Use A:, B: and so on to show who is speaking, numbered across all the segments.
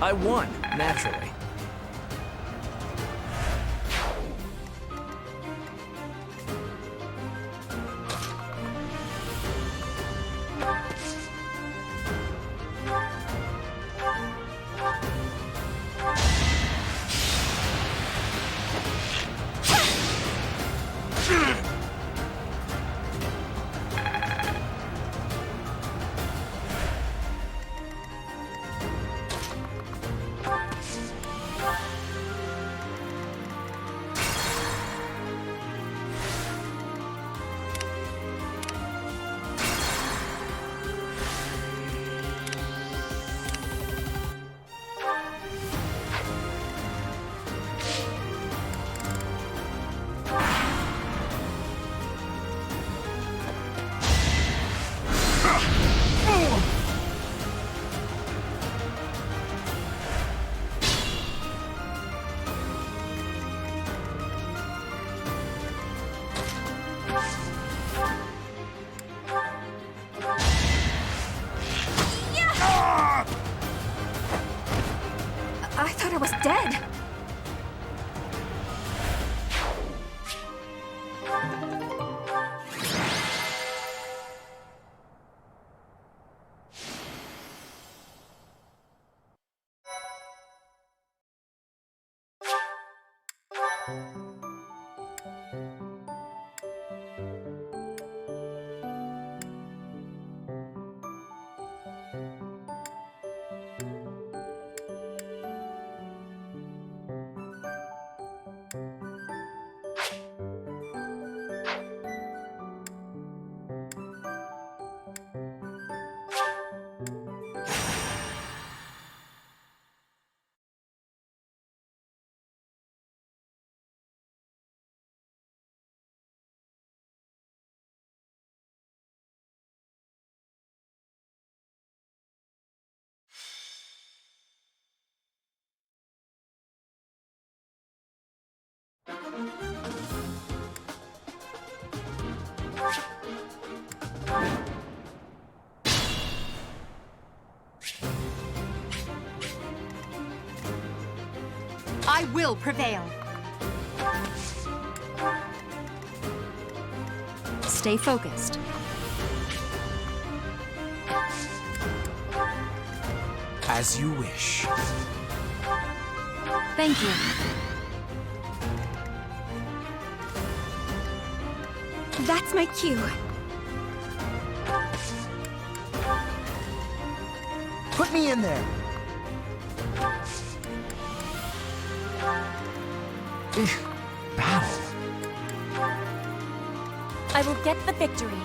A: I won, naturally.
B: I thought I was dead.
C: I will prevail. Stay focused.
A: As you wish.
C: Thank you.
B: That's my cue.
A: Put me in there. Battle.
B: I will get the victory.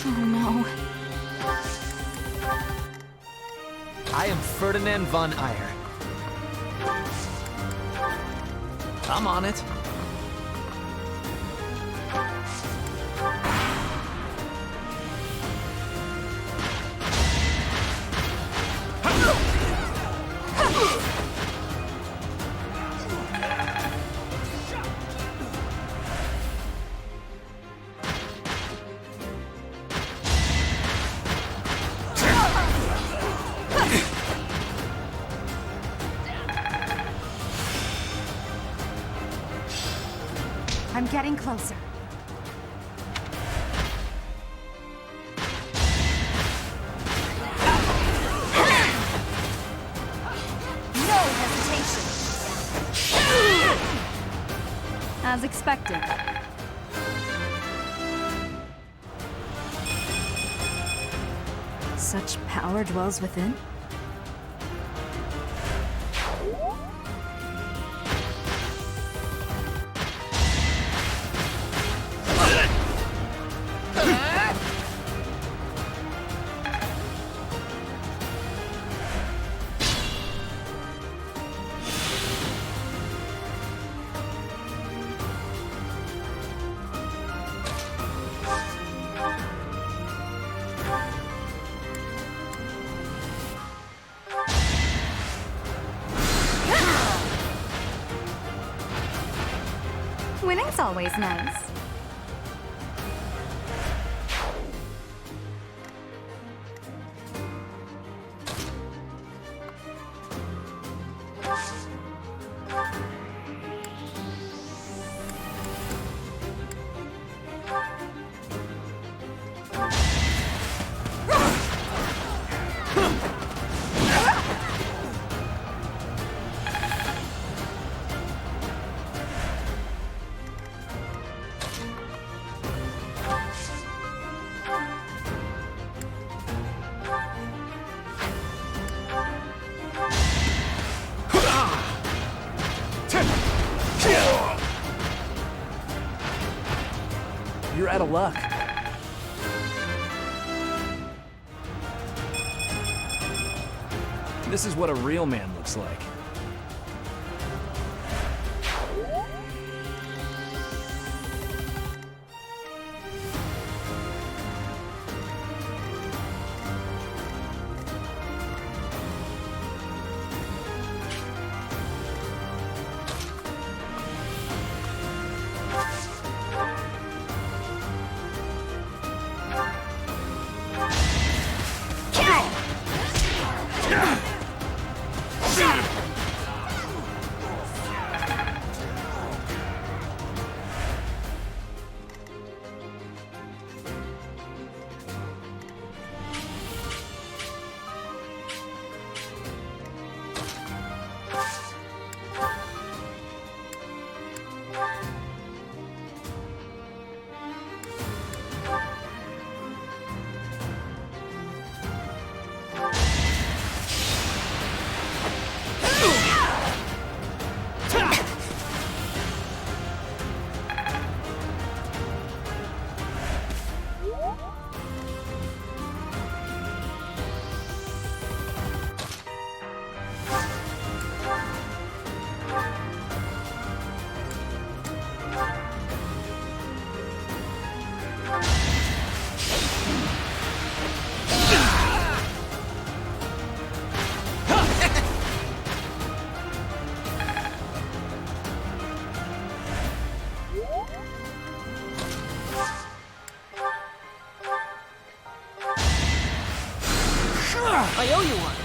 B: Oh no.
A: I am Ferdinand von Ayer. I'm on it.
C: I'm getting closer. No hesitation. As expected. Such power dwells within? Winning's always nice.
D: You're out of luck. This is what a real man looks like.
A: I owe you one.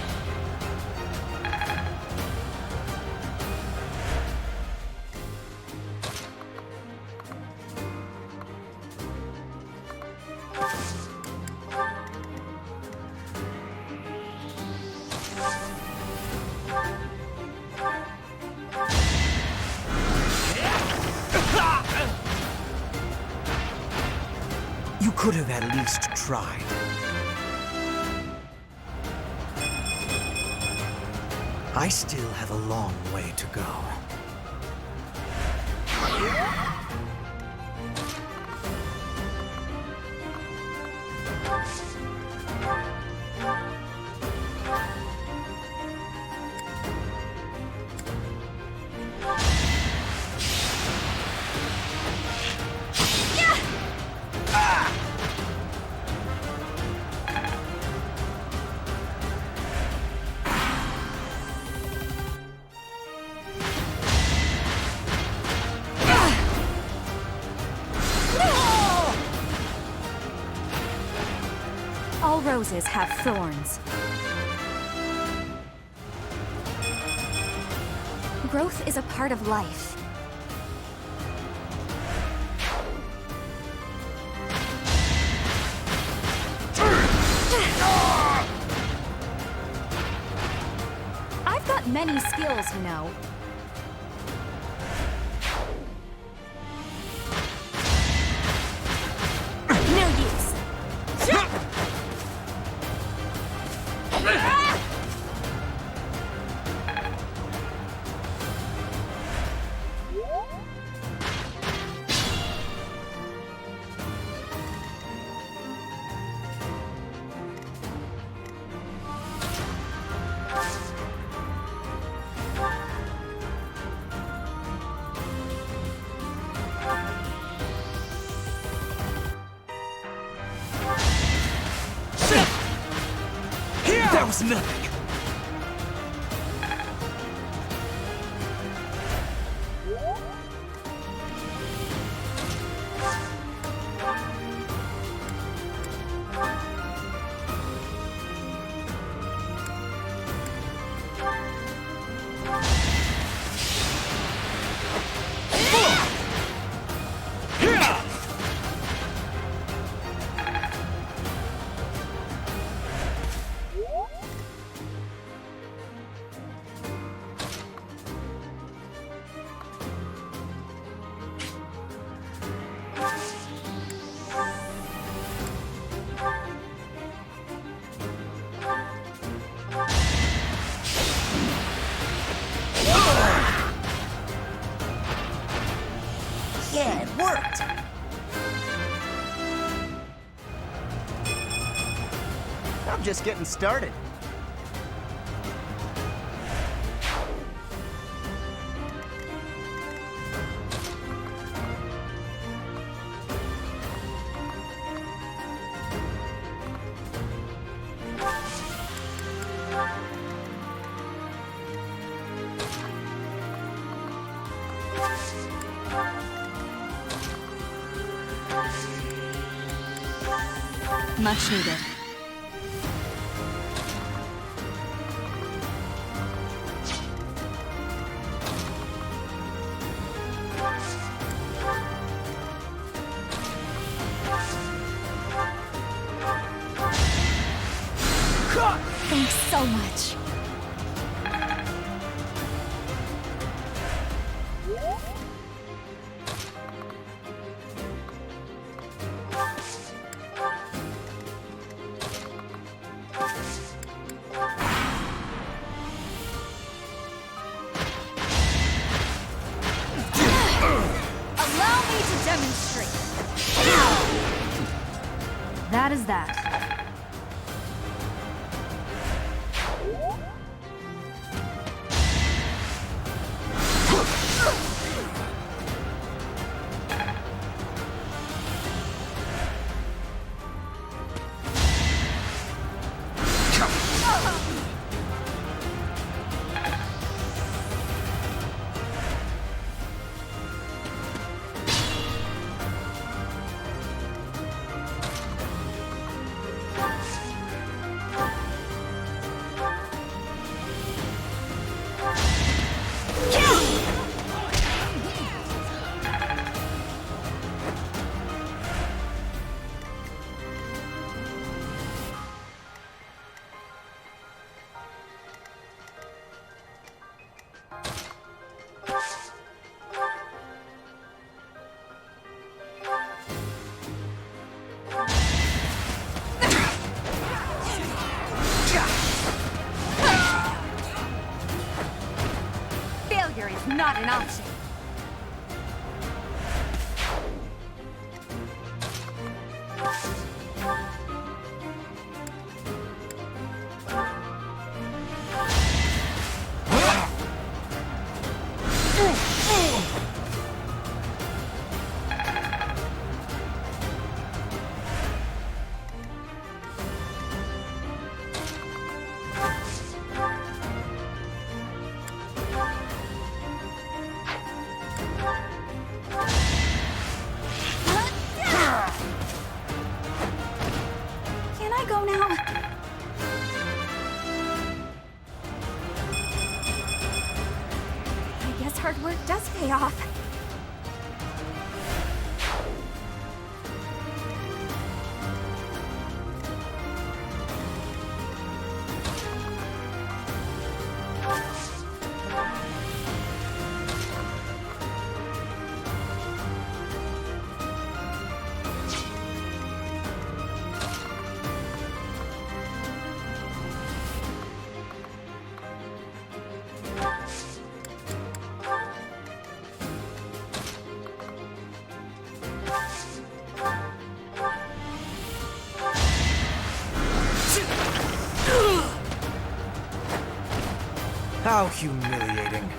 E: You could have at least tried. I still have a long way to go.
C: All roses have thorns. Growth is a part of life. I've got many skills, you know. No use.
E: That was nothing.
F: Yeah, it worked!
G: I'm just getting started.
C: Much needed.
B: Thanks so much.
C: Allow me to demonstrate. That is that. Failure is not an option.
B: Can I go now? I guess hard work does pay off.
E: How humiliating.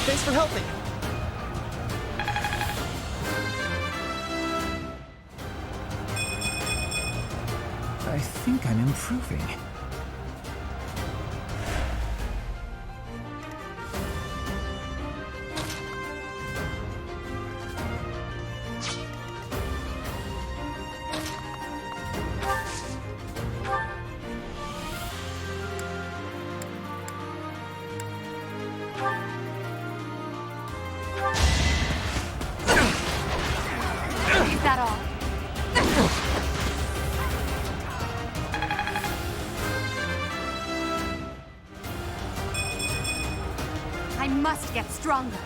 G: Thanks for helping.
F: I think I'm improving.
C: Is that all? I must get stronger.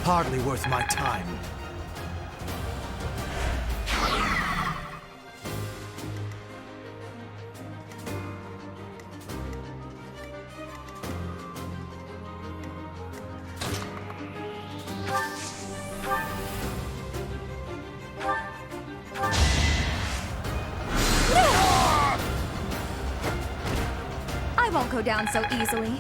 E: Hardly worth my time.
C: I won't go down so easily.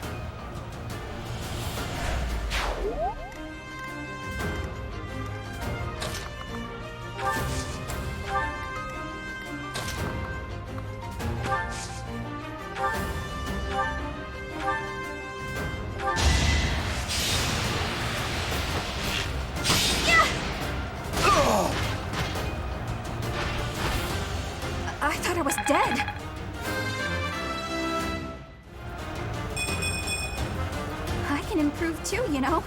B: I thought I was dead. I can improve too, you know.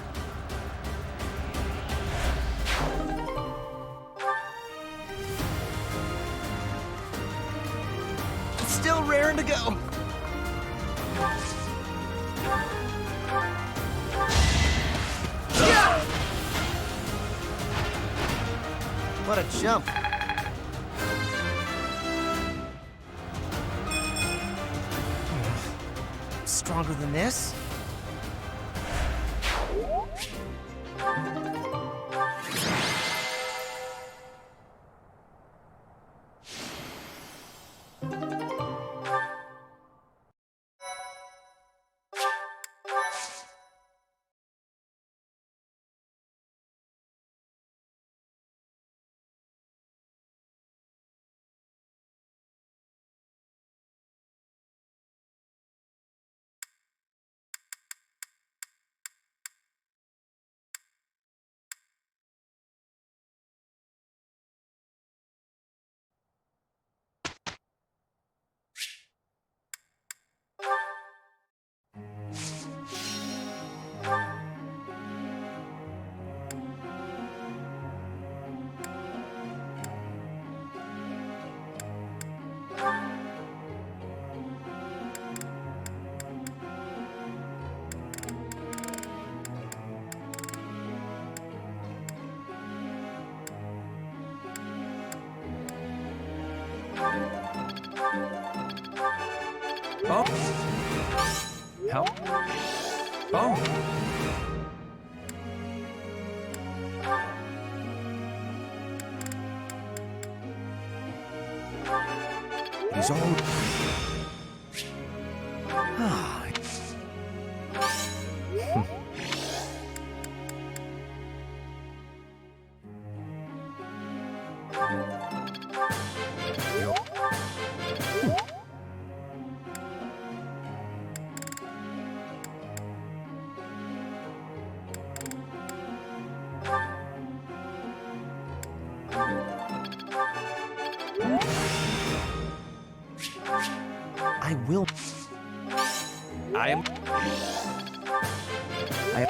G: Still raring to go. What a jump. Stronger than this?
F: Oh. Help. Oh.
E: He's all... Ah. I will... I am... I...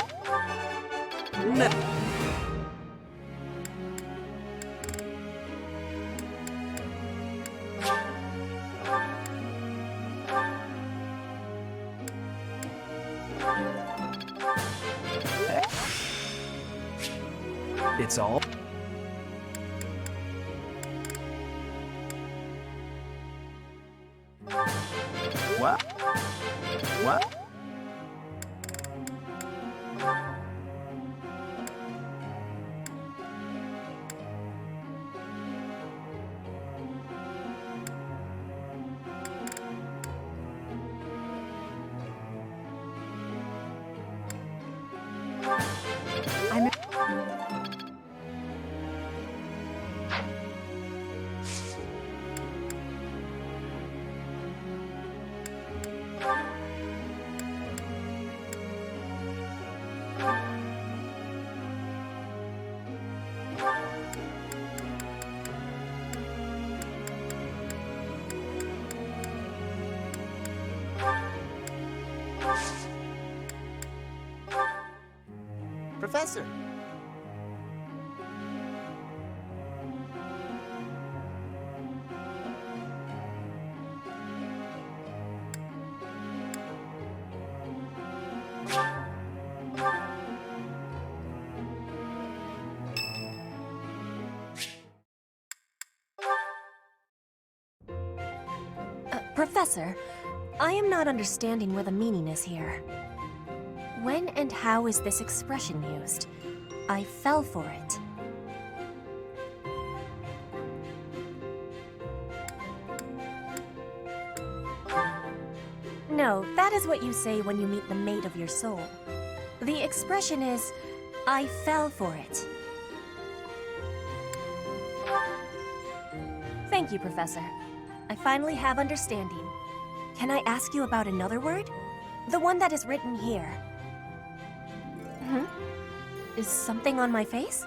D: It's all. What? What?
C: I'm...
G: Professor.
C: Professor, I am not understanding where the meaning is here. When and how is this expression used? I fell for it. No, that is what you say when you meet the mate of your soul. The expression is, I fell for it. Thank you, Professor. I finally have understanding. Can I ask you about another word? The one that is written here. Is something on my face?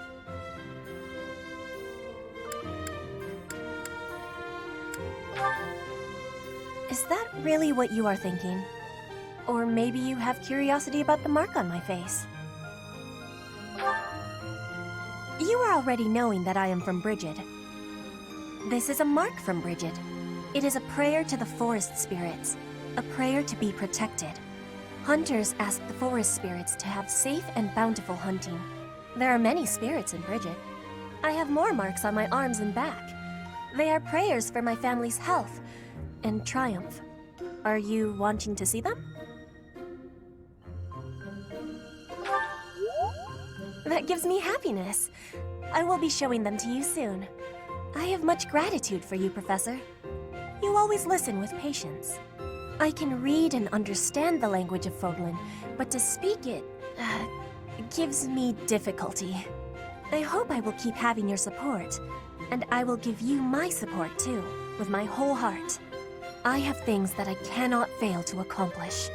C: Is that really what you are thinking? Or maybe you have curiosity about the mark on my face? You are already knowing that I am from Bridget. This is a mark from Bridget. It is a prayer to the forest spirits, a prayer to be protected. Hunters ask the forest spirits to have safe and bountiful hunting. There are many spirits in Bridget. I have more marks on my arms and back. They are prayers for my family's health and triumph. Are you wanting to see them? That gives me happiness. I will be showing them to you soon. I have much gratitude for you, Professor. You always listen with patience. I can read and understand the language of Foglin, but to speak it gives me difficulty. I hope I will keep having your support, and I will give you my support too, with my whole heart. I have things that I cannot fail to accomplish.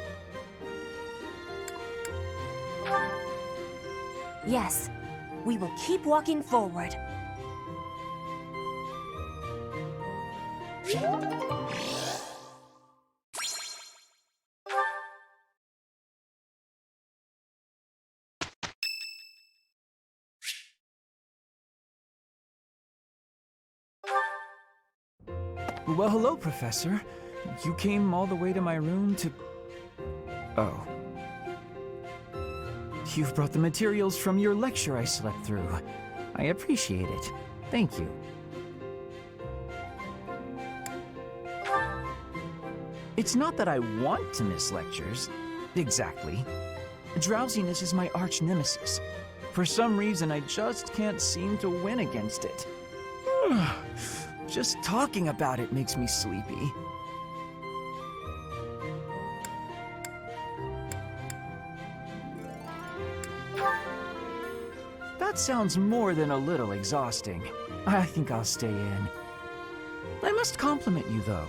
C: Yes, we will keep walking forward.
F: Well, hello, Professor. You came all the way to my room to... Oh. You've brought the materials from your lecture I slept through. I appreciate it. Thank you. It's not that I want to miss lectures. Exactly. Drowsiness is my arch nemesis. For some reason, I just can't seem to win against it. Just talking about it makes me sleepy. That sounds more than a little exhausting. I think I'll stay in. I must compliment you, though.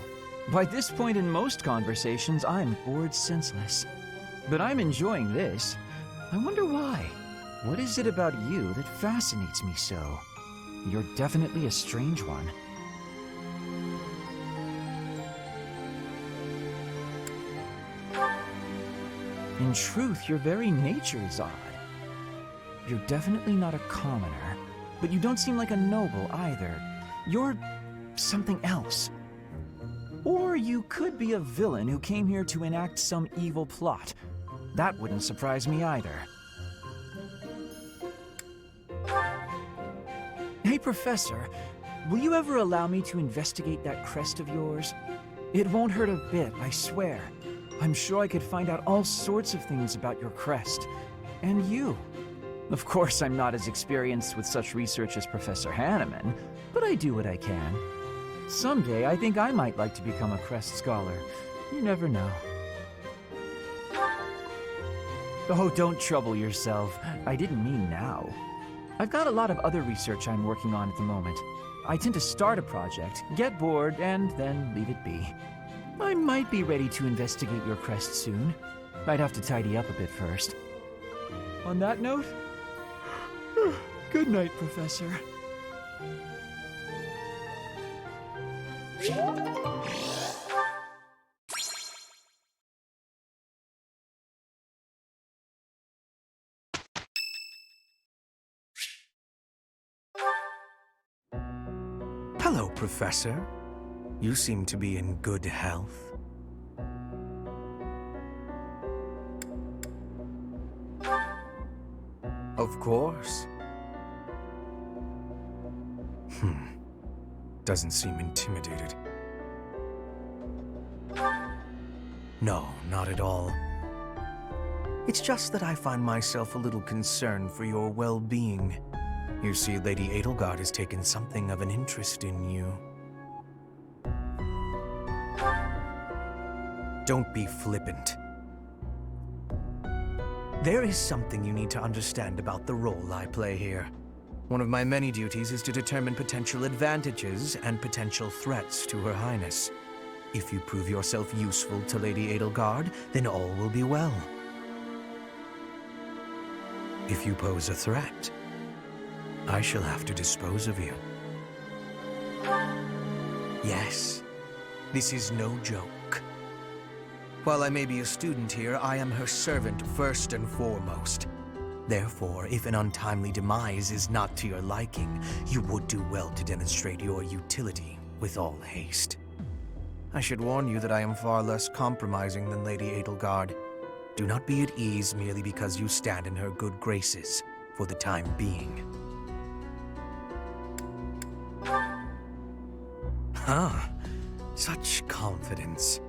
F: By this point in most conversations, I'm bored senseless. But I'm enjoying this. I wonder why. What is it about you that fascinates me so? You're definitely a strange one. In truth, your very nature is odd. You're definitely not a commoner, but you don't seem like a noble either. You're something else. Or you could be a villain who came here to enact some evil plot. That wouldn't surprise me either. Hey, Professor, will you ever allow me to investigate that crest of yours? It won't hurt a bit, I swear. I'm sure I could find out all sorts of things about your crest. And you. Of course, I'm not as experienced with such research as Professor Hanneman, but I do what I can. Someday, I think I might like to become a crest scholar. You never know. Oh, don't trouble yourself. I didn't mean now. I've got a lot of other research I'm working on at the moment. I tend to start a project, get bored, and then leave it be. I might be ready to investigate your crest soon. I'd have to tidy up a bit first. On that note, good night, Professor.
E: Hello, Professor. You seem to be in good health. Of course. Doesn't seem intimidated. No, not at all. It's just that I find myself a little concerned for your well-being. You see, Lady Edelgard has taken something of an interest in you. Don't be flippant. There is something you need to understand about the role I play here. One of my many duties is to determine potential advantages and potential threats to Her Highness. If you prove yourself useful to Lady Edelgard, then all will be well. If you pose a threat, I shall have to dispose of you. Yes, this is no joke. While I may be a student here, I am her servant first and foremost. Therefore, if an untimely demise is not to your liking, you would do well to demonstrate your utility with all haste. I should warn you that I am far less compromising than Lady Edelgard. Do not be at ease merely because you stand in her good graces for the time being. Huh, such confidence.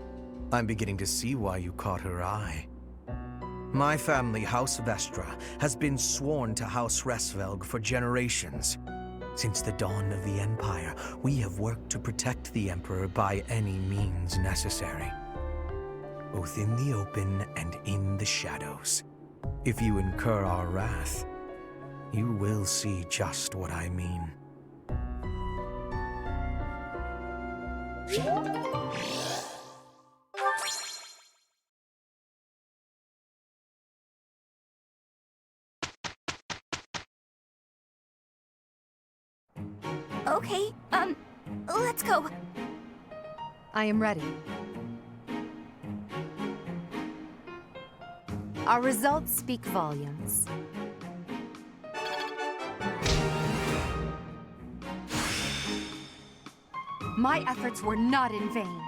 E: I'm beginning to see why you caught her eye. My family, House Vestra, has been sworn to House Resvelg for generations. Since the dawn of the Empire, we have worked to protect the Emperor by any means necessary. Both in the open and in the shadows. If you incur our wrath, you will see just what I mean.
B: Okay, let's go.
H: I am ready. Our results speak volumes. My efforts were not in vain.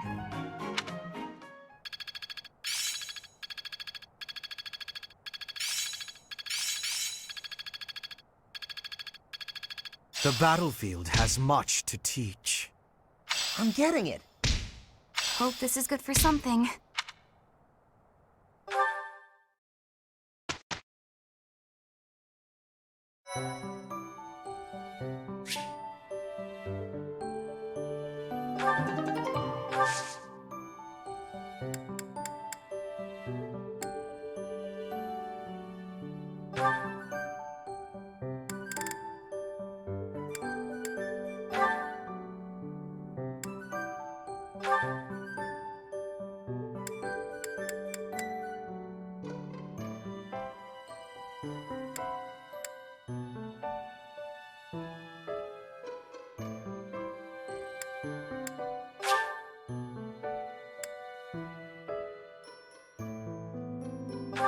E: The battlefield has much to teach.
G: I'm getting it.
B: Hope this is good for something.
C: I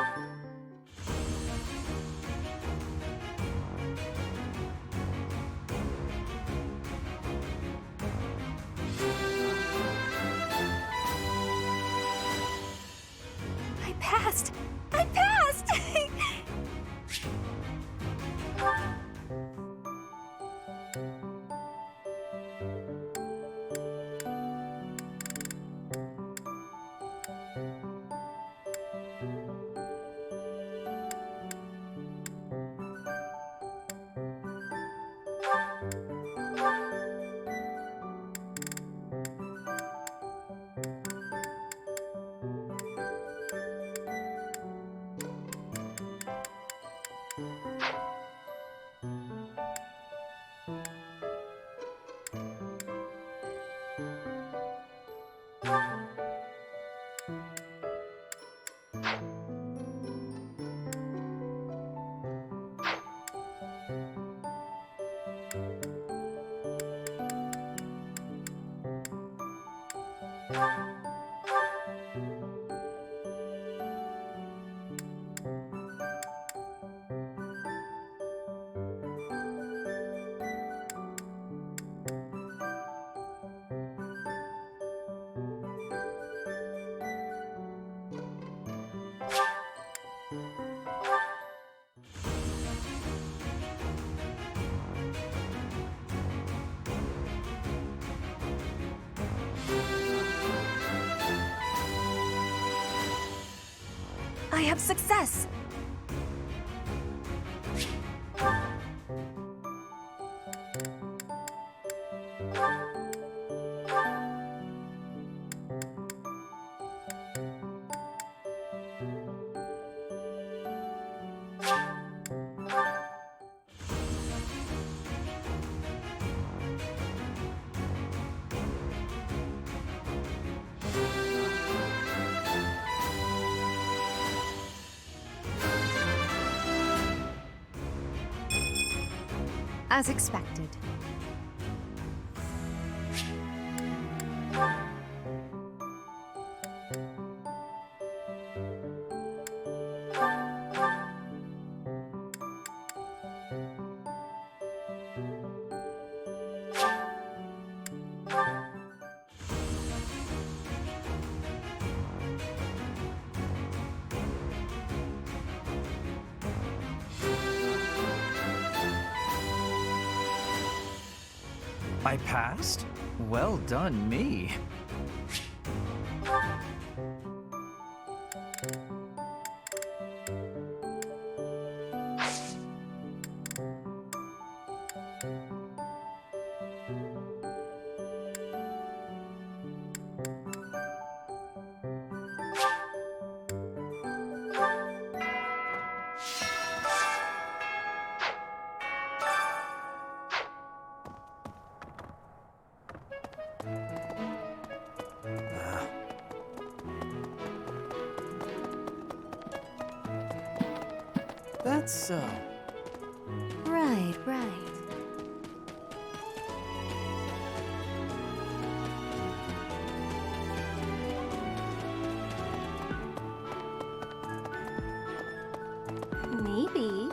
C: passed! I passed! I have success!
H: As expected.
F: I passed? Well done, me.
G: That's so.
H: Right, right.
C: Maybe.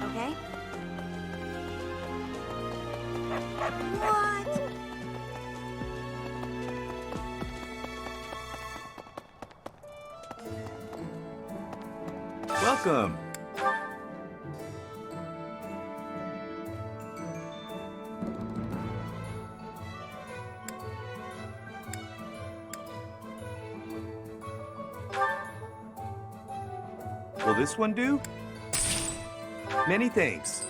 C: Okay. What?
D: Welcome. Will this one do? Many thanks.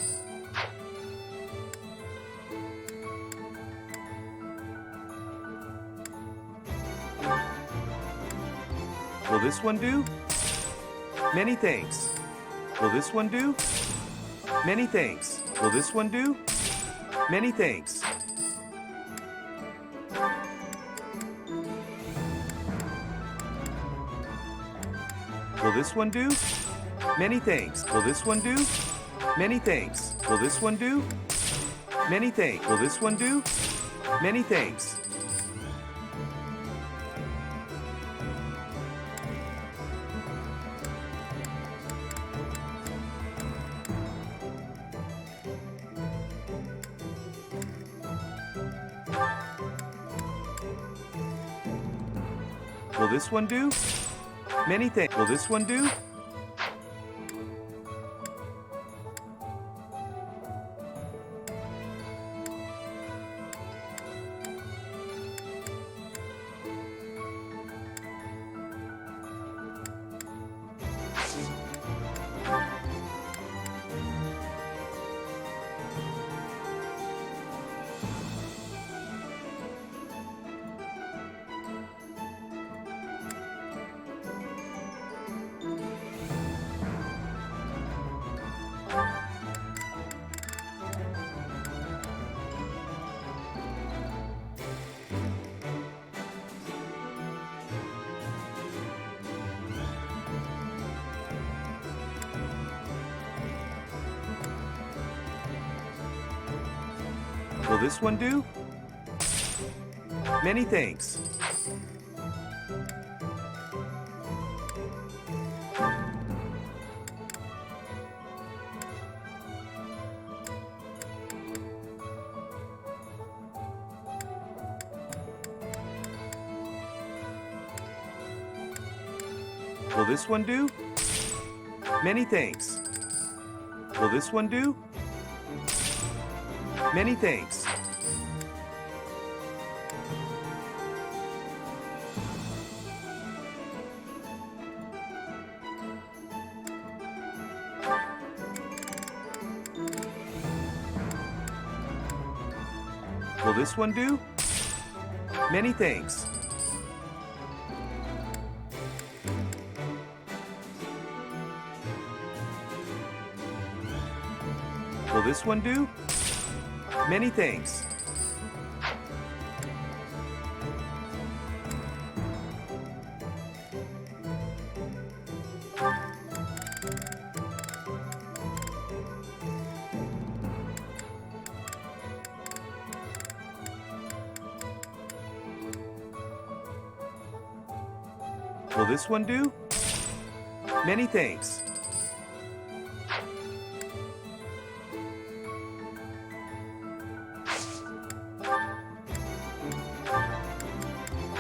D: Will this one do? Many thanks. Will this one do? Many thanks. Will this one do? Many thanks. Will this one do? Many thanks. Will this one do? Many thanks. Will this one do? Many thanks. Will this one do? Many thanks. Will this one do? Many thanks. Will this one do? Will this one do? Many thanks. Will this one do? Many thanks. Will this one do? Many thanks. Will this one do? Many thanks. Will this one do? Many thanks. Will this one do? Many thanks.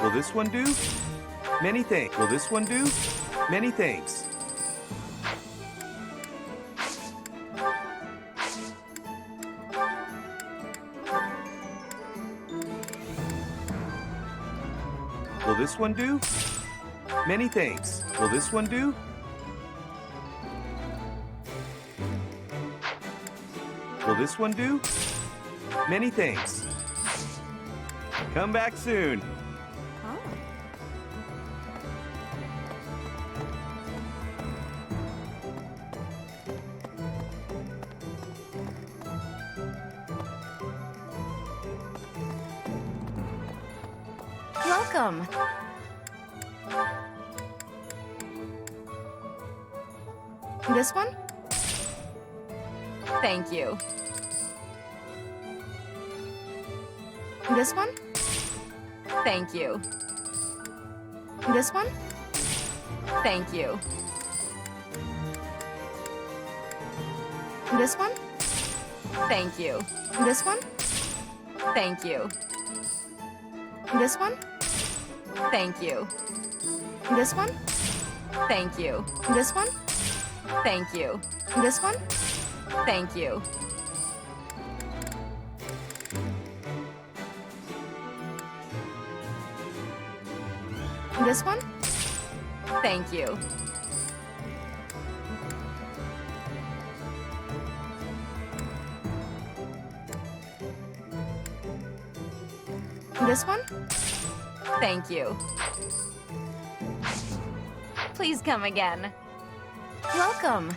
D: Will this one do? Many thanks. Will this one do? Many thanks. Will this one do? Many thanks. Will this one do? Will this one do? Many thanks. Come back soon.
H: Welcome. This one? Thank you. This one? Thank you. This one? Thank you. This one? Thank you. This one? Thank you. This one? Thank you. This one? Thank you. This one? Thank you. This one? Thank you. This one? Thank you. This one? Thank you. Please come again. Welcome.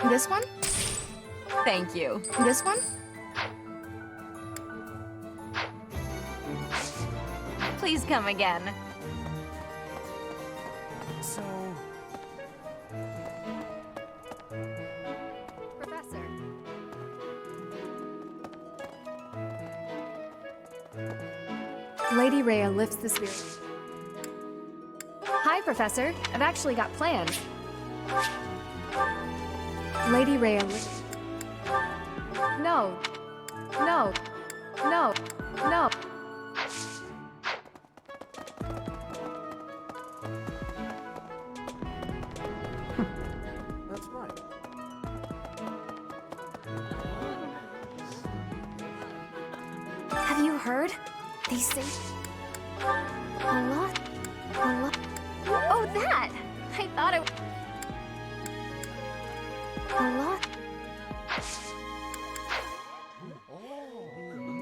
H: This one? Thank you. This one? Please come again.
G: So,
H: Professor.
I: Lady Rhea lifts the spirit. Hi, Professor. I've actually got plans. Lady Rhea lifts... No. No. No. No.
G: that's right.
B: Have you heard? They say a lot. Oh, that! I thought it. A lot.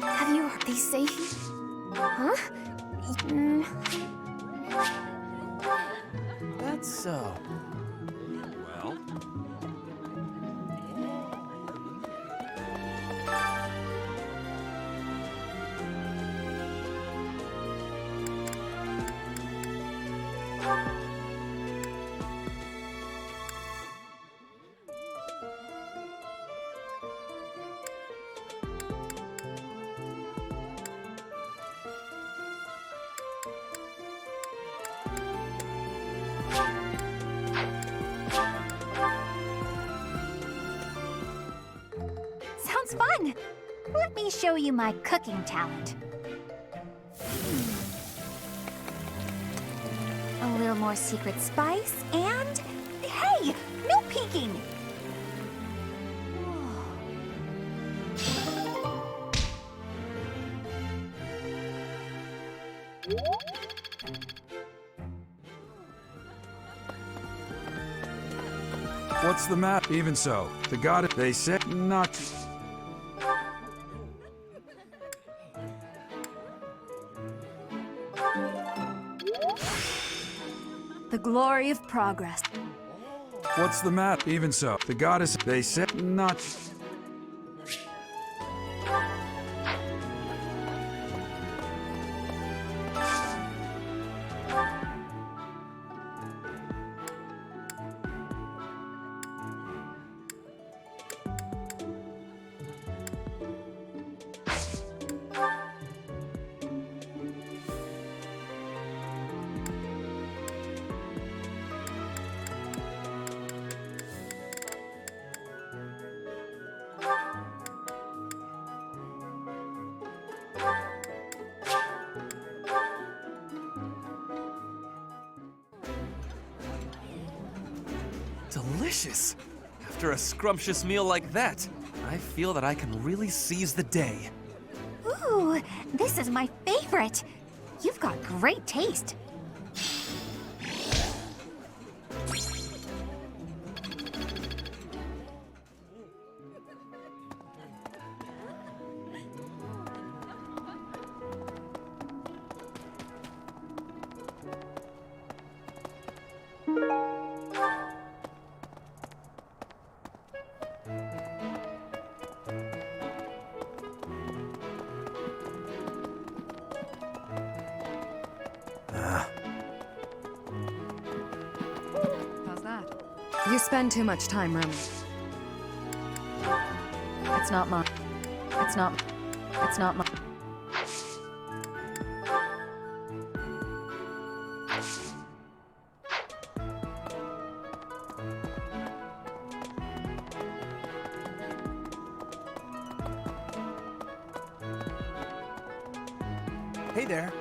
B: Have you heard? They say he. Huh?
G: That's,
D: Well,
B: Sounds fun! Let me show you my cooking talent. A little more secret spice, and... Hey! No peeking!
J: What's the matter? Even so, the god they said not to.
I: The glory of progress.
J: What's the matter? Even so, the goddess they said not.
A: Delicious! After a scrumptious meal like that, I feel that I can really seize the day.
B: Ooh, this is my favorite. You've got great taste.
I: How's that? You spend too much time roaming. It's not mine. It's not mine.
E: Hey there.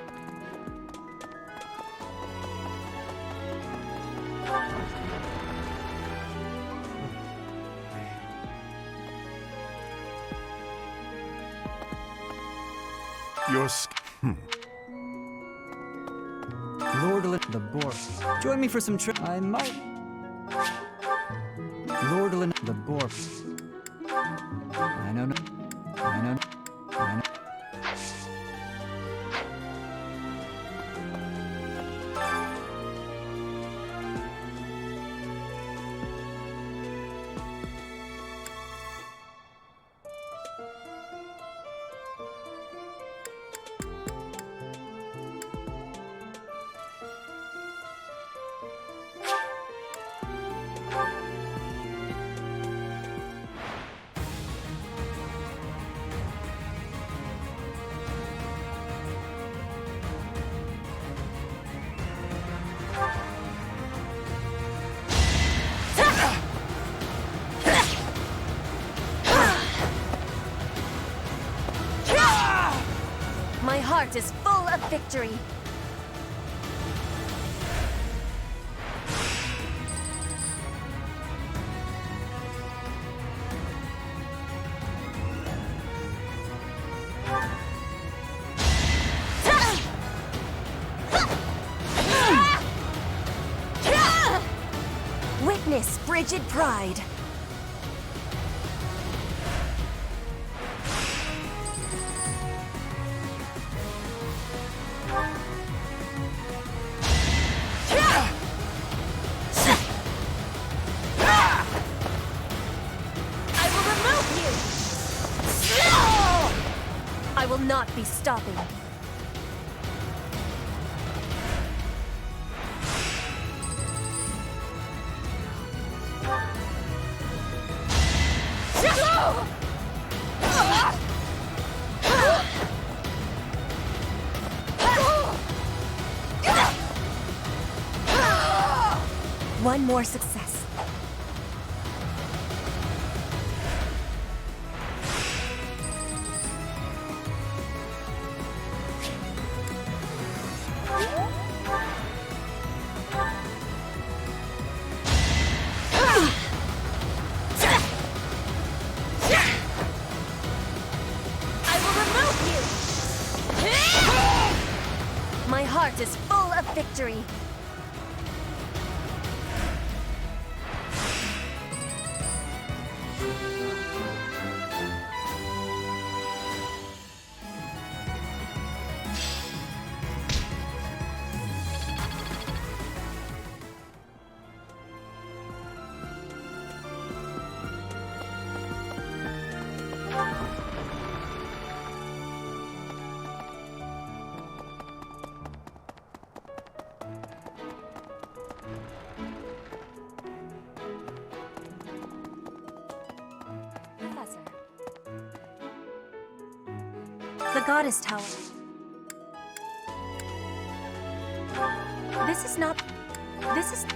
J: Your
F: Lord the board. Join me for some trip. I might. Lord the Borp. I know. I know. I know.
C: My heart is full of victory. Witness frigid pride. I will not be stopping. One more success. My heart is full of victory. Professor. The Goddess Tower. This is not... This is...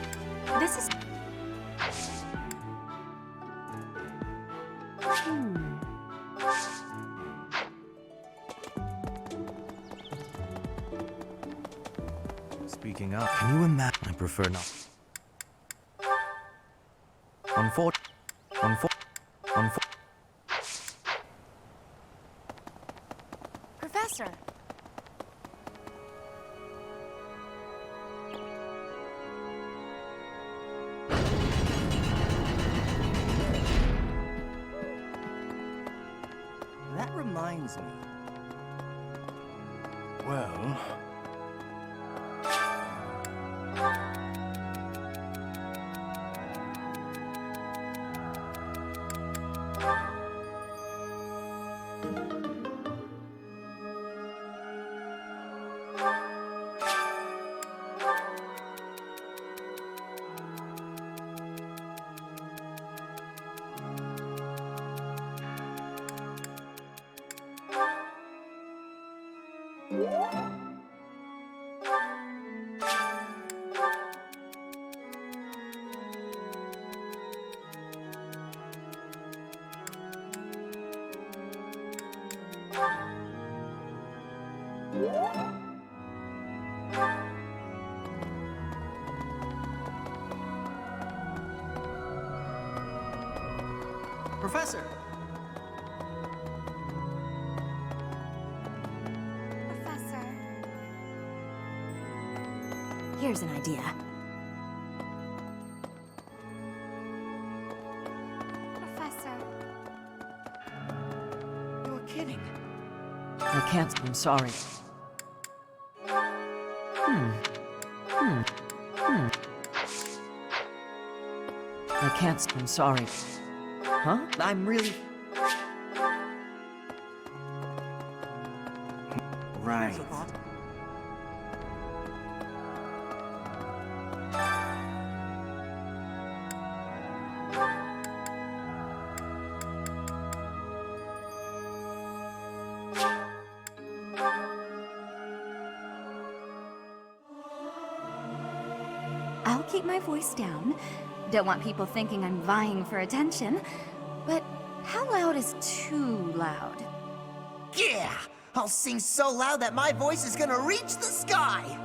E: Speaking up, can you imagine? I prefer not.
H: Professor!
G: That reminds me. Well... Professor!
B: Professor.
C: Here's an idea.
G: You're kidding.
F: I can't. I'm sorry. I can't. I'm sorry.
G: Huh? I'm really... Right.
B: I'll keep my voice down. Don't want people thinking I'm vying for attention. But how loud is too loud?
G: Yeah! I'll sing so loud that my voice is gonna reach the sky!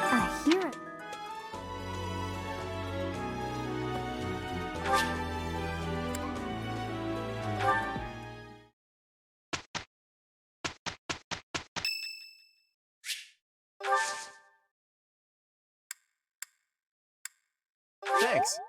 B: I hear it.
E: Thanks.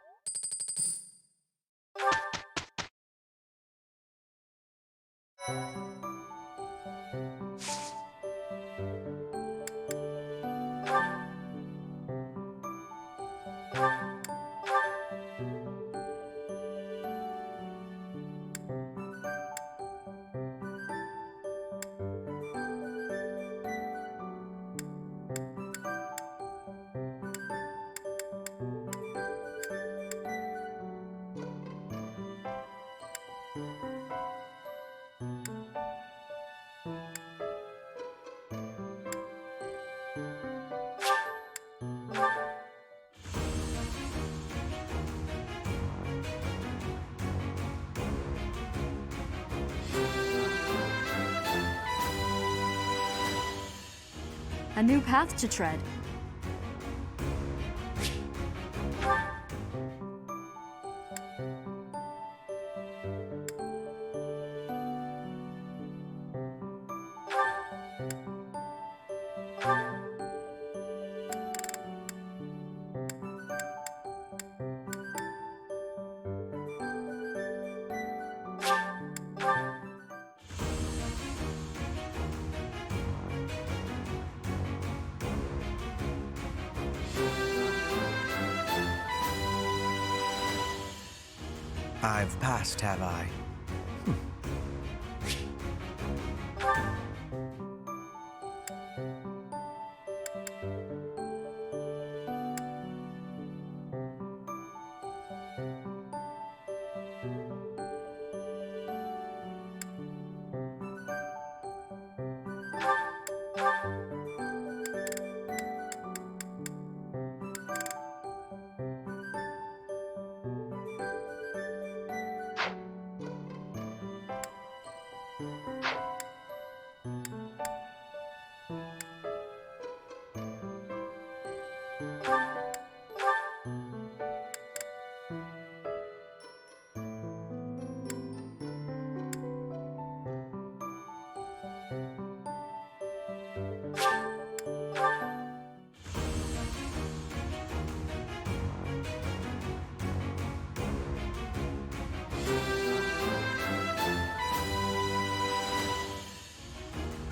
H: A new path to tread.
E: I've passed, have I?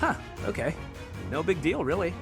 A: Huh, okay. No big deal, really.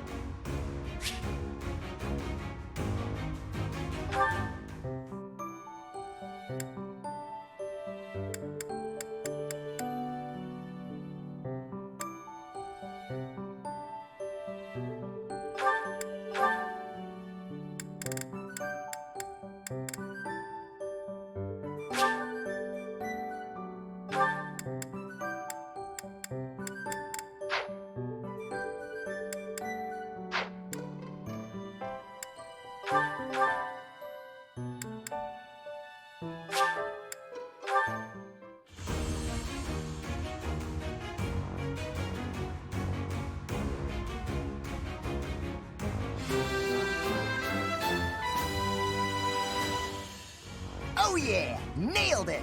G: Yeah, nailed it!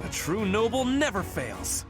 A: A true noble never fails.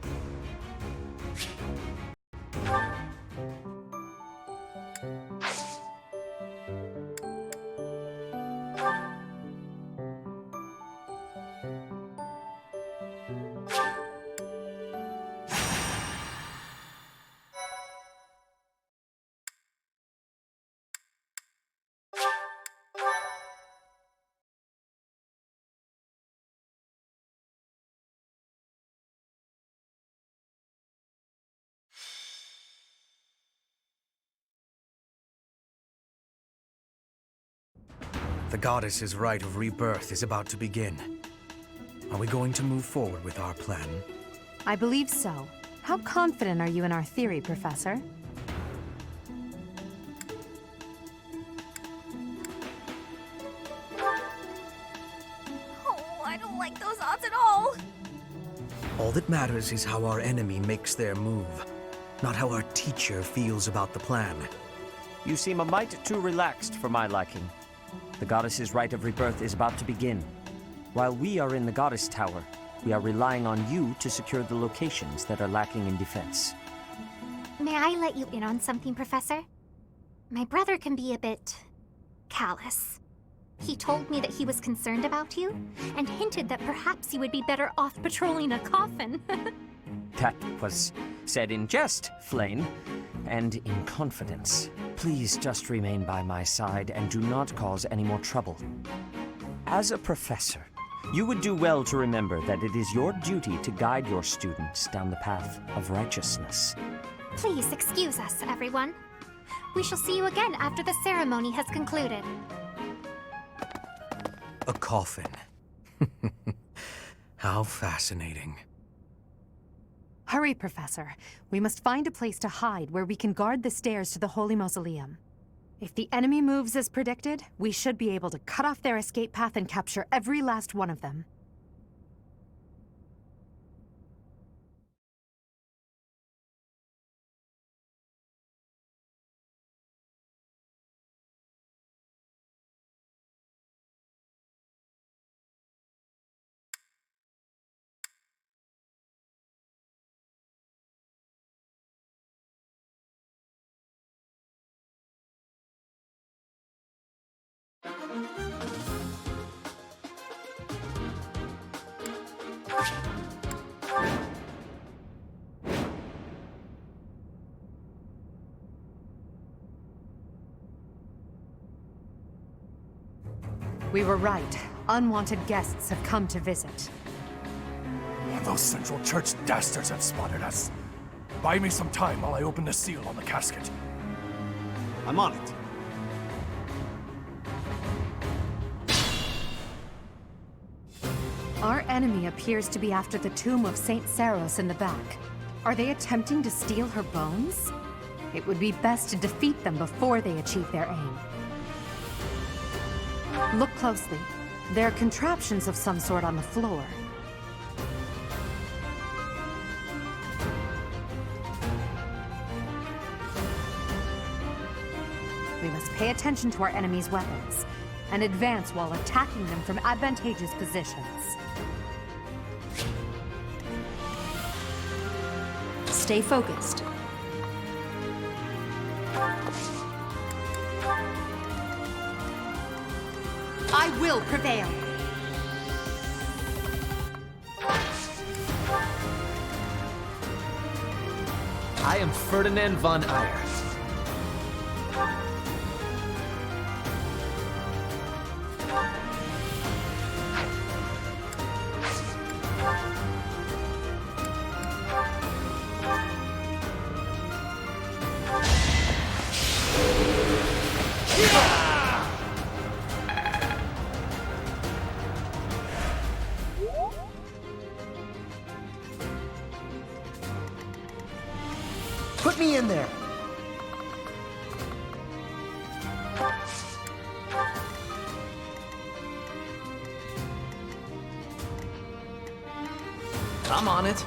E: The goddess's rite of rebirth is about to begin. Are we going to move forward with our plan?
K: I believe so. How confident are you in our theory, Professor?
B: Oh, I don't like those odds at all.
E: All that matters is how our enemy makes their move, not how our teacher feels about the plan.
L: You seem a mite too relaxed for my liking. The goddess's rite of rebirth is about to begin. While we are in the goddess tower, we are relying on you to secure the locations that are lacking in defense.
M: May I let you in on something, Professor? My brother can be a bit callous. He told me that he was concerned about you, and hinted that perhaps you would be better off patrolling a coffin.
L: That was said in jest, Flane, and in confidence. Please just remain by my side and do not cause any more trouble. As a professor, you would do well to remember that it is your duty to guide your students down the path of righteousness.
M: Please excuse us, everyone. We shall see you again after the ceremony has concluded.
E: A coffin. How fascinating.
K: Hurry, Professor. We must find a place to hide where we can guard the stairs to the Holy Mausoleum. If the enemy moves as predicted, we should be able to cut off their escape path and capture every last one of them. We were right. Unwanted guests have come to visit.
N: Those Central Church dastards have spotted us. Buy me some time while I open the seal on the casket.
D: I'm on it.
K: Our enemy appears to be after the tomb of Saint Saros in the back. Are they attempting to steal her bones? It would be best to defeat them before they achieve their aim. Look closely. There are contraptions of some sort on the floor. We must pay attention to our enemy's weapons and advance while attacking them from advantageous positions.
I: Stay focused.
K: I will prevail!
A: I am Ferdinand von Eyre.
G: Put me in there.
A: I'm on it.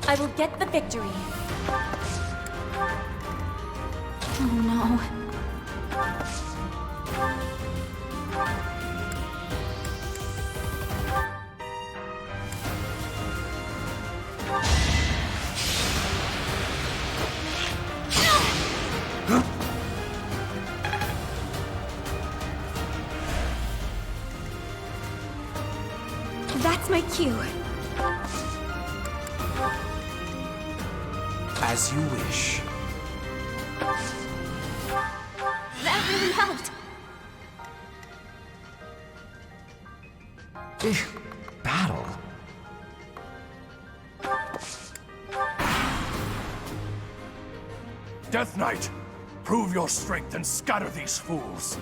C: I will get the victory.
B: Oh no. That's my cue.
E: As you wish.
B: That really helped.
F: Battle?
N: Death Knight, prove your strength and scatter these fools.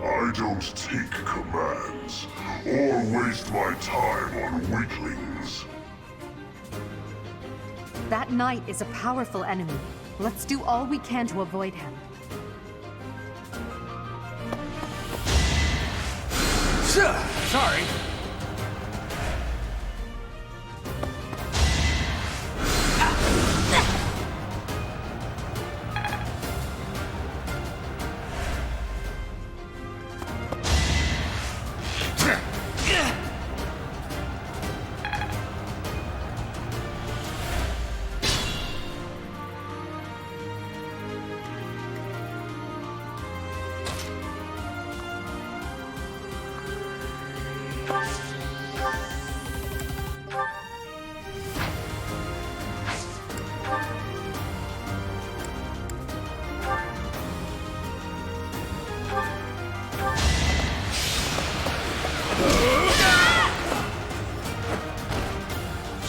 O: I don't take commands, or waste my time on weaklings.
K: That knight is a powerful enemy. Let's do all we can to avoid him.
A: Sorry.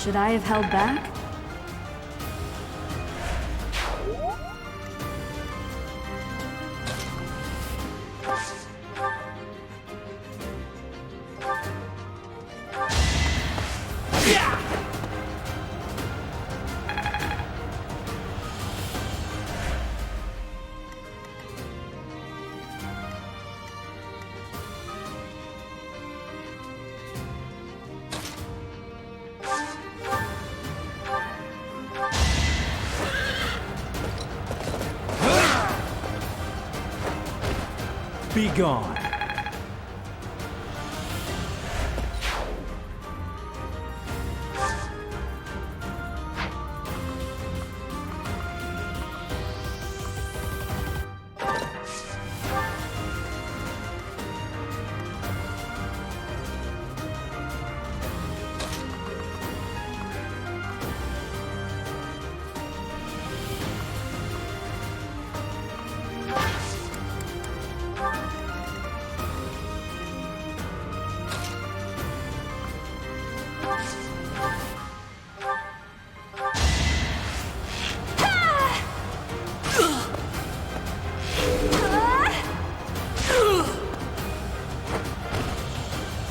B: Should I have held back?
F: Be gone.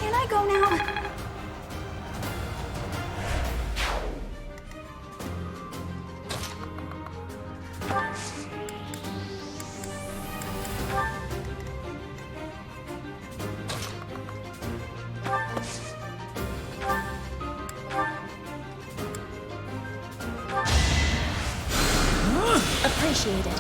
B: Can I go now?
C: Appreciated.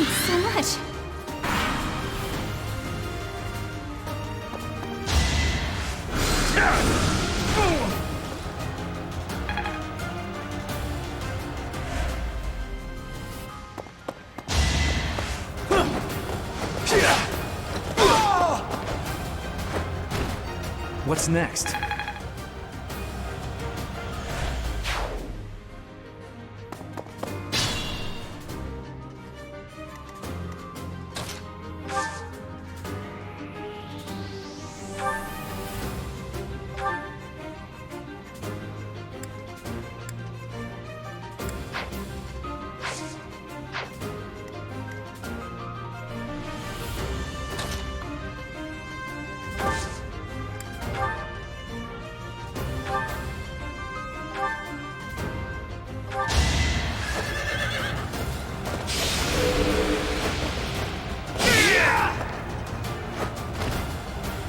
B: Thanks so much.
A: What's next?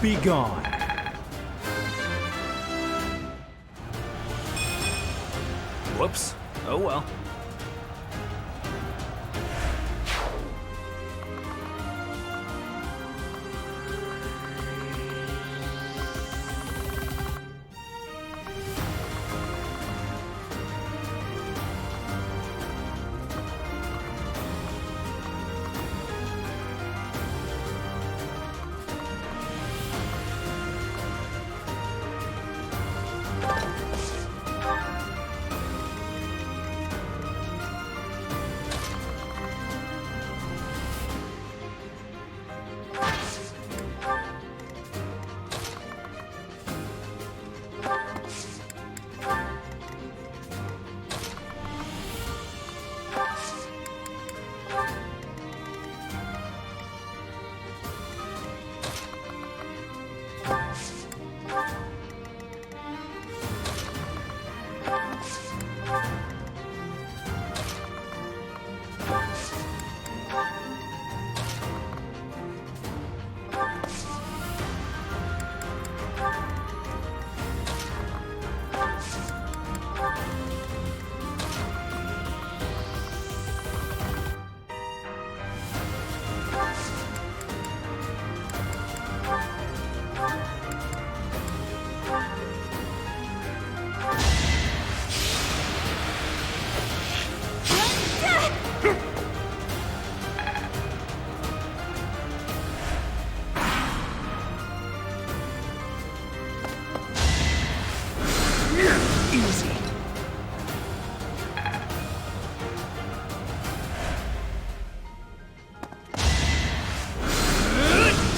F: Be gone.
A: Whoops. Oh well.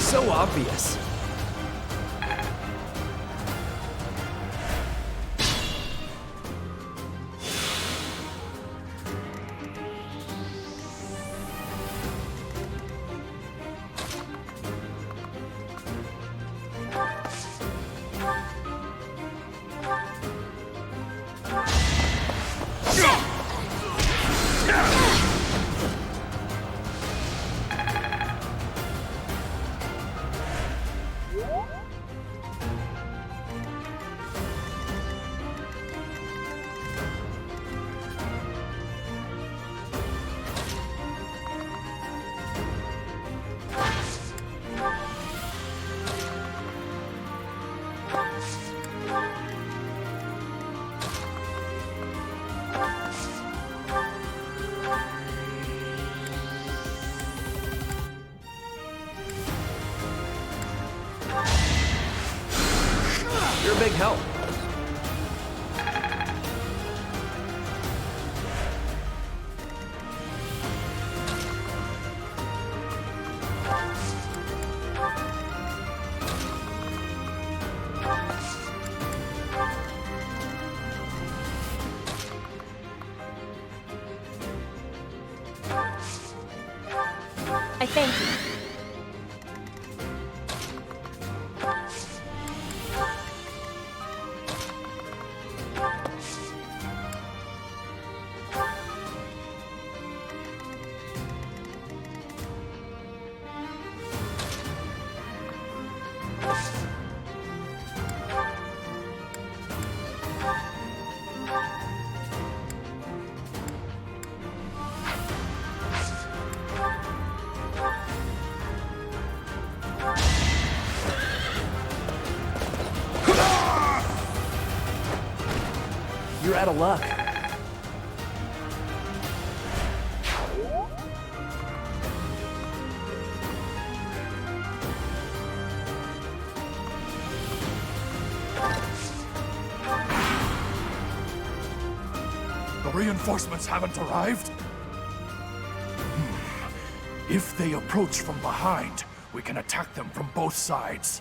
A: So obvious. You're a big help.
C: I thank you.
F: out of luck.
N: The reinforcements haven't arrived? If they approach from behind, we can attack them from both sides.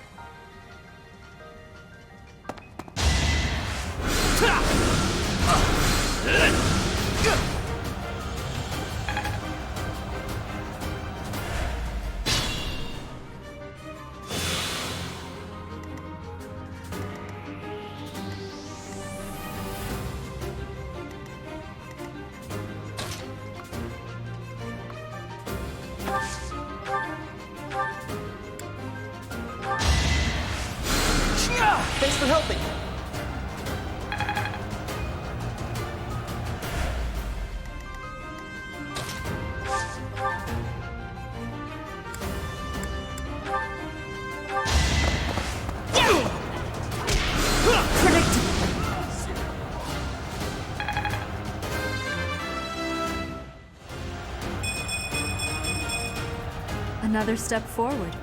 G: Thanks for helping.
I: Another step forward.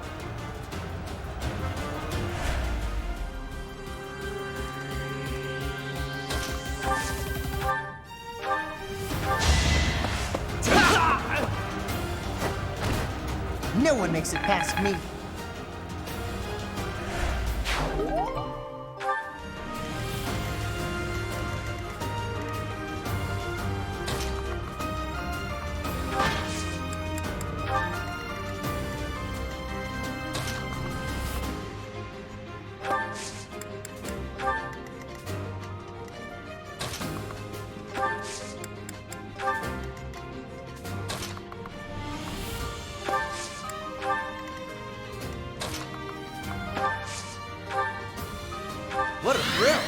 G: No one makes it past me.
A: What a thrill!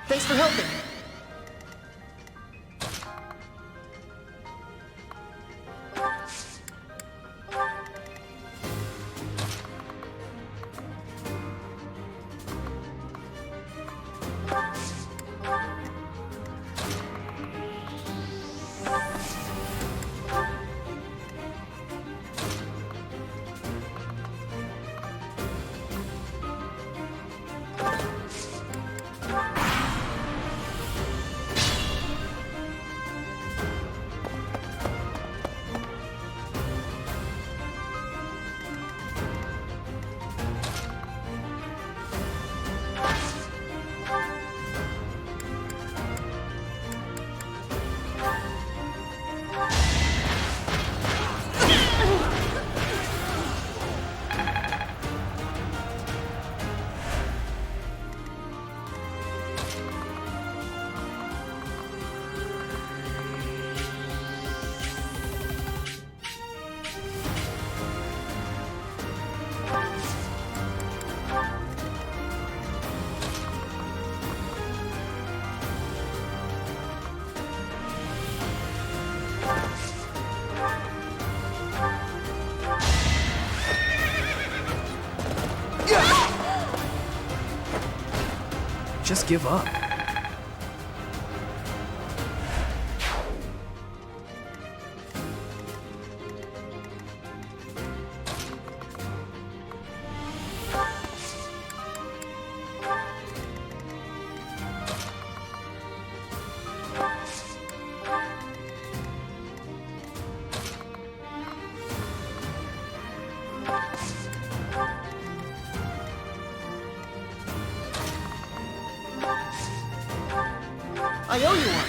G: Thanks for helping.
F: Just give up.
G: I owe you one.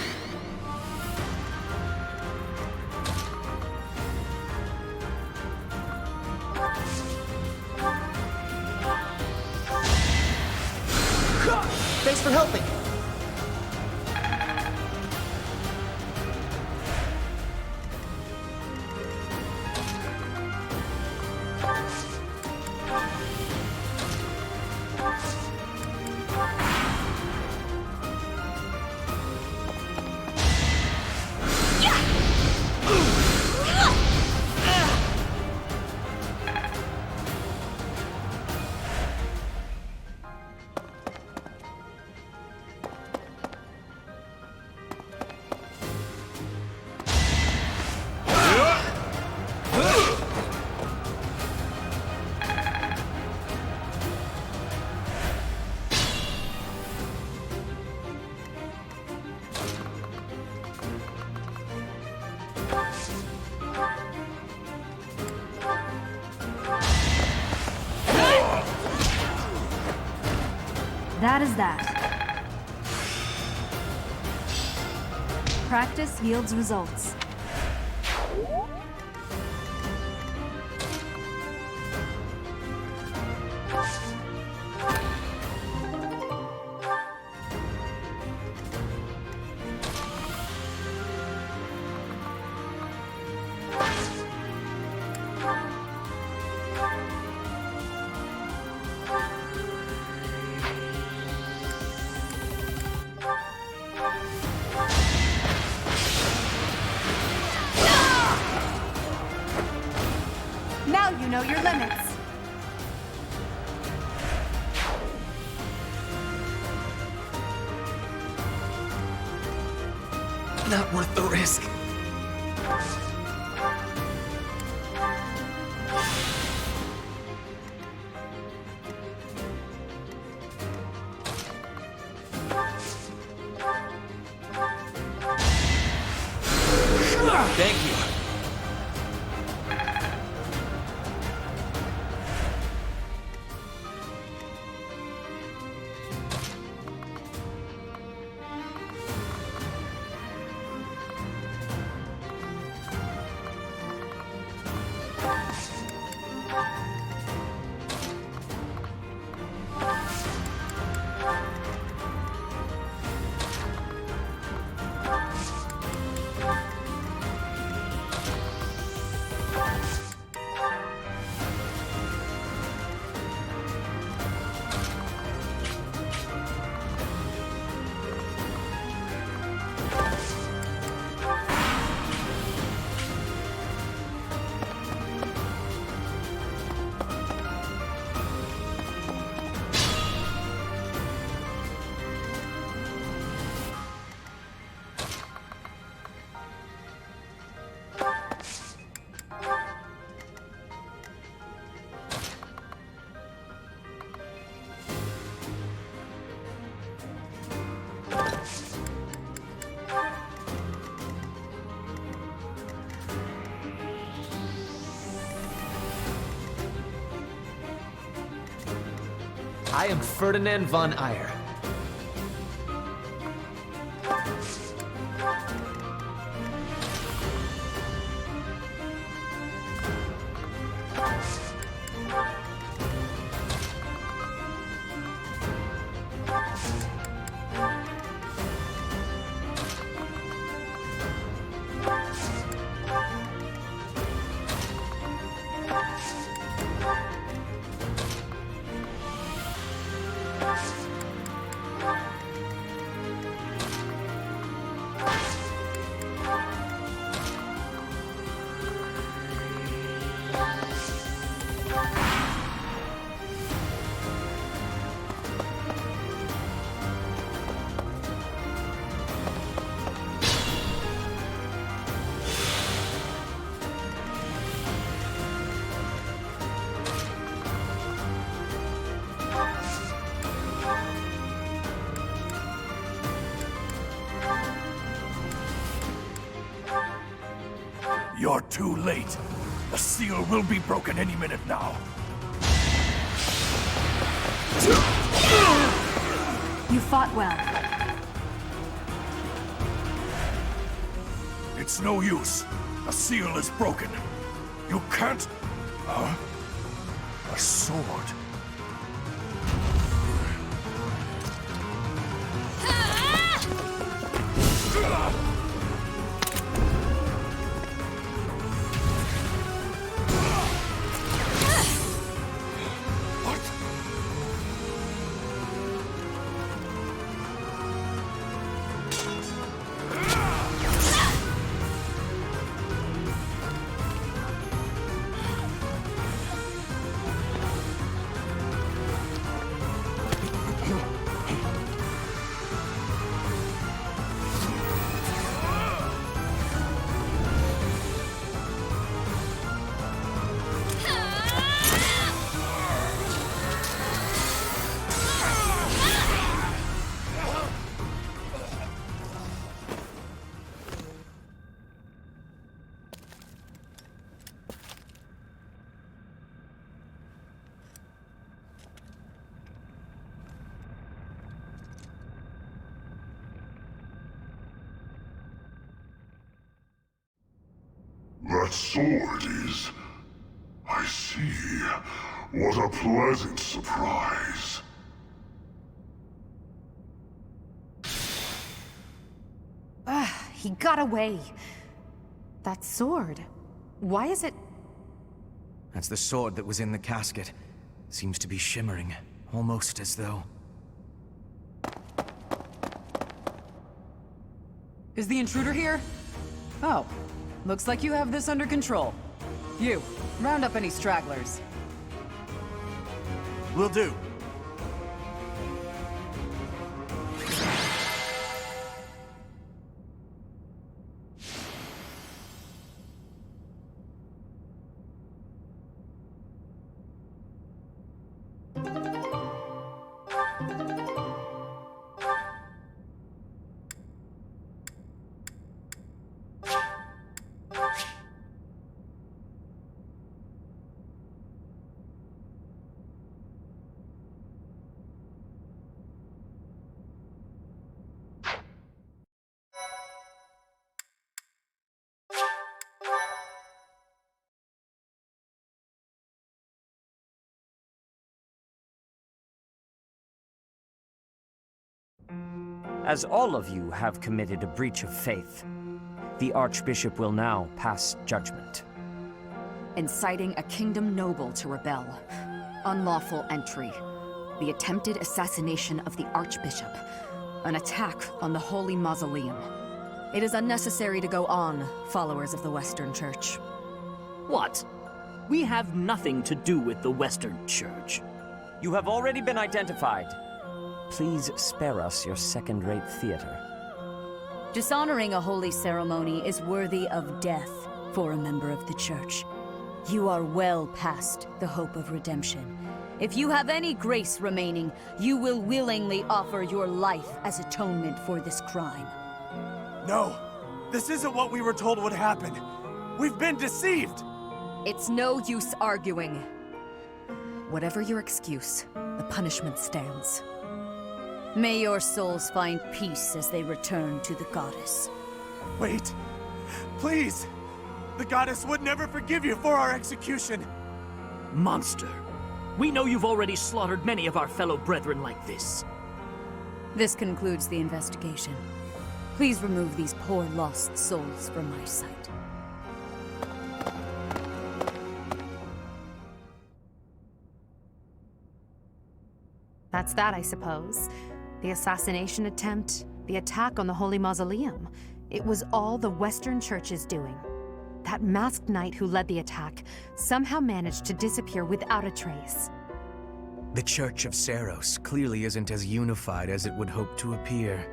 G: Thanks for helping.
B: That is that. Practice yields results.
K: Now you know your limits.
A: Not worth the risk. Thank you. I am Ferdinand von Eyre.
N: You're too late. The seal will be broken any minute now.
B: You fought well.
N: It's no use. The seal is broken. You can't... Huh? A sword.
O: That sword is... I see. What a pleasant surprise.
K: He got away. That sword. Why is it...
E: That's the sword that was in the casket. Seems to be shimmering, almost as though...
P: Is the intruder here? Oh, looks like you have this under control. You, round up any stragglers.
D: Will do.
L: As all of you have committed a breach of faith, the Archbishop will now pass judgment.
I: Inciting a kingdom noble to rebel. Unlawful entry. The attempted assassination of the Archbishop. An attack on the Holy Mausoleum. It is unnecessary to go on, followers of the Western Church.
Q: What? We have nothing to do with the Western Church.
L: You have already been identified. Please spare us your second-rate theater.
R: Dishonoring a holy ceremony is worthy of death for a member of the Church. You are well past the hope of redemption. If you have any grace remaining, you will willingly offer your life as atonement for this crime.
D: No, this isn't what we were told would happen. We've been deceived!
I: It's no use arguing. Whatever your excuse, the punishment stands.
R: May your souls find peace as they return to the goddess.
D: Wait, please! The goddess would never forgive you for our execution!
Q: Monster. We know you've already slaughtered many of our fellow brethren like this.
R: This concludes the investigation. Please remove these poor lost souls from my sight.
K: That's that, I suppose. The assassination attempt, the attack on the Holy Mausoleum. It was all the Western Church's doing. That masked knight who led the attack somehow managed to disappear without a trace.
E: The Church of Seros clearly isn't as unified as it would hope to appear.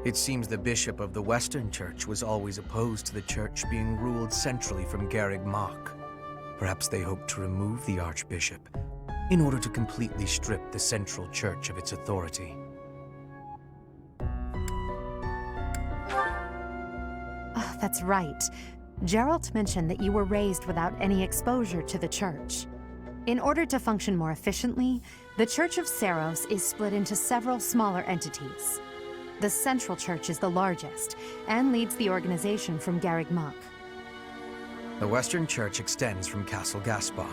E: It seems the bishop of the Western Church was always opposed to the Church being ruled centrally from Garreg Mach. Perhaps they hoped to remove the Archbishop in order to completely strip the Central Church of its authority.
K: Oh, that's right. Geralt mentioned that you were raised without any exposure to the Church. In order to function more efficiently, the Church of Seros is split into several smaller entities. The Central Church is the largest, and leads the organization from Garreg Mach.
E: The Western Church extends from Castle Gaspar,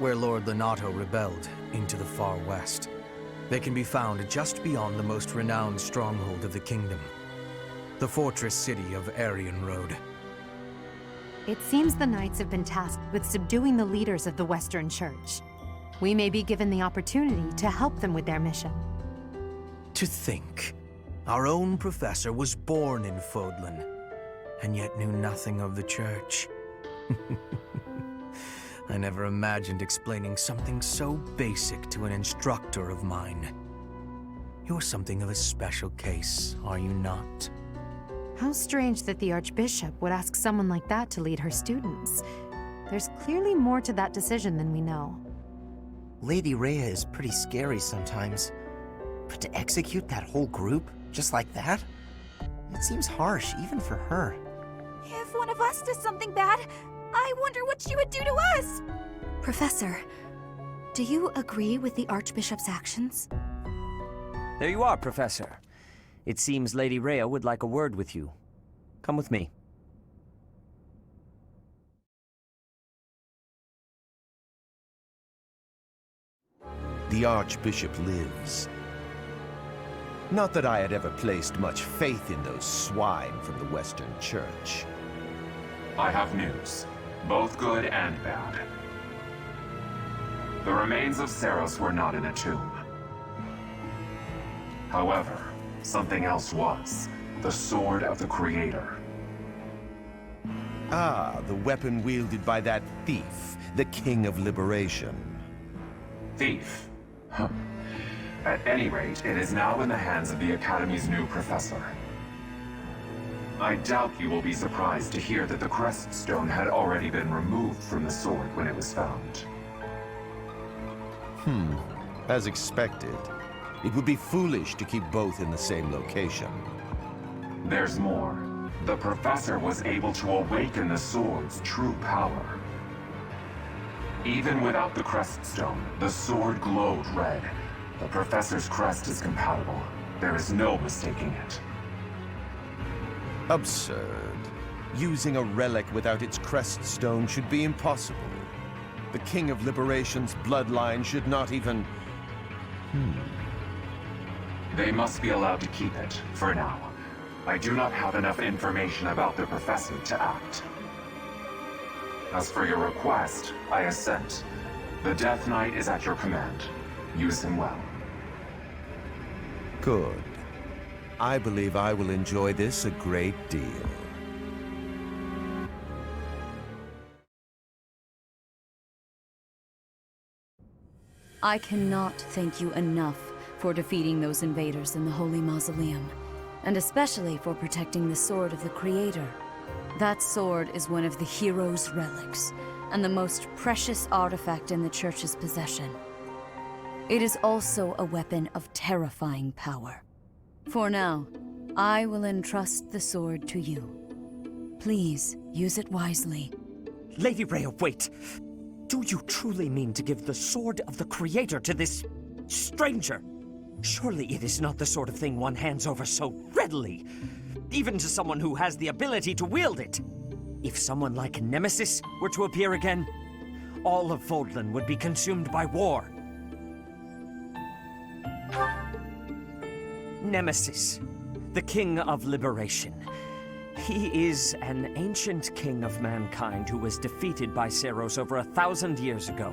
E: where Lord Lenato rebelled, into the far west. They can be found just beyond the most renowned stronghold of the kingdom, the fortress city of Aryan Road.
K: It seems the Knights have been tasked with subduing the leaders of the Western Church. We may be given the opportunity to help them with their mission.
E: To think, our own professor was born in Fodlan, and yet knew nothing of the Church. I never imagined explaining something so basic to an instructor of mine. You're something of a special case, are you not?
K: How strange that the Archbishop would ask someone like that to lead her students. There's clearly more to that decision than we know.
S: Lady Rhea is pretty scary sometimes. But to execute that whole group, just like that? It seems harsh, even for her.
B: If one of us does something bad, I wonder what she would do to us! Professor, do you agree with the Archbishop's actions?
L: There you are, Professor. It seems Lady Rhea would like a word with you. Come with me.
T: The Archbishop lives. Not that I had ever placed much faith in those swine from the Western Church.
U: I have news, both good and bad. The remains of Seros were not in a tomb. However, something else was. The Sword of the Creator.
T: Ah, the weapon wielded by that thief, the King of Liberation.
U: Thief? Huh. At any rate, it is now in the hands of the Academy's new professor. I doubt you will be surprised to hear that the crest stone had already been removed from the sword when it was found.
T: As expected. It would be foolish to keep both in the same location.
U: There's more. The professor was able to awaken the sword's true power. Even without the crest stone, the sword glowed red. The professor's crest is compatible. There is no mistaking it.
T: Absurd. Using a relic without its crest stone should be impossible. The King of Liberation's bloodline should not even...
U: They must be allowed to keep it, for now. I do not have enough information about the professor to act. As for your request, I assent. The Death Knight is at your command. Use him well.
T: Good. I believe I will enjoy this a great deal.
R: I cannot thank you enough for defeating those invaders in the Holy Mausoleum, and especially for protecting the Sword of the Creator. That sword is one of the hero's relics, and the most precious artifact in the Church's possession. It is also a weapon of terrifying power. For now, I will entrust the sword to you. Please, use it wisely.
L: Lady Rhea, wait! Do you truly mean to give the Sword of the Creator to this stranger? Surely it is not the sort of thing one hands over so readily, even to someone who has the ability to wield it. If someone like Nemesis were to appear again, all of Fodlan would be consumed by war. Nemesis, the King of Liberation. He is an ancient king of mankind who was defeated by Seros over 1,000 years ago.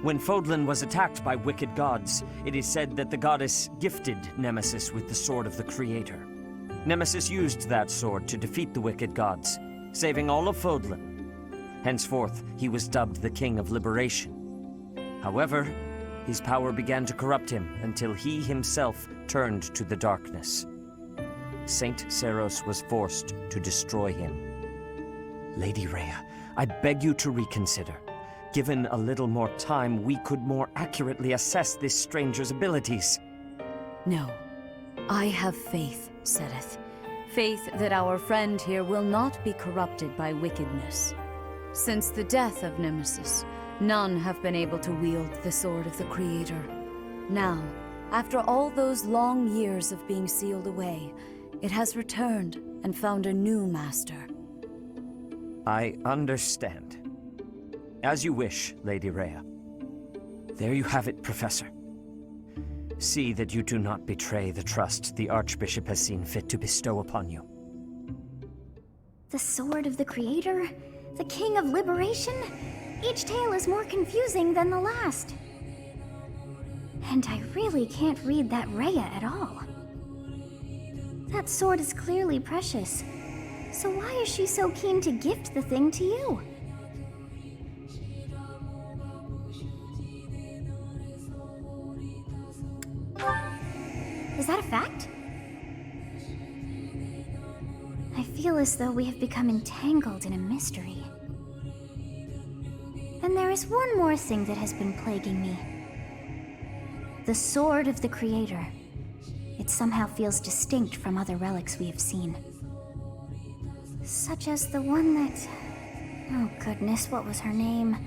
L: When Fodlan was attacked by wicked gods, it is said that the goddess gifted Nemesis with the Sword of the Creator. Nemesis used that sword to defeat the wicked gods, saving all of Fodlan. Henceforth, he was dubbed the King of Liberation. However, his power began to corrupt him until he himself turned to the darkness. Saint Seros was forced to destroy him. Lady Rhea, I beg you to reconsider. Given a little more time, we could more accurately assess this stranger's abilities.
R: No. I have faith, Seteth. Faith that our friend here will not be corrupted by wickedness. Since the death of Nemesis, none have been able to wield the Sword of the Creator. Now, After all those long years of being sealed away, it has returned and found a new master.
L: I understand. As you wish, Lady Rhea. There you have it, Professor. See that you do not betray the trust the Archbishop has seen fit to bestow upon you.
B: The Sword of the Creator? The King of Liberation? Each tale is more confusing than the last. And I really can't read that Rhea at all. That sword is clearly precious. So why is she so keen to gift the thing to you? Is that a fact? I feel as though we have become entangled in a mystery. And there is one more thing that has been plaguing me. The Sword of the Creator. It somehow feels distinct from other relics we have seen. Such as the one that... Oh goodness, what was her name?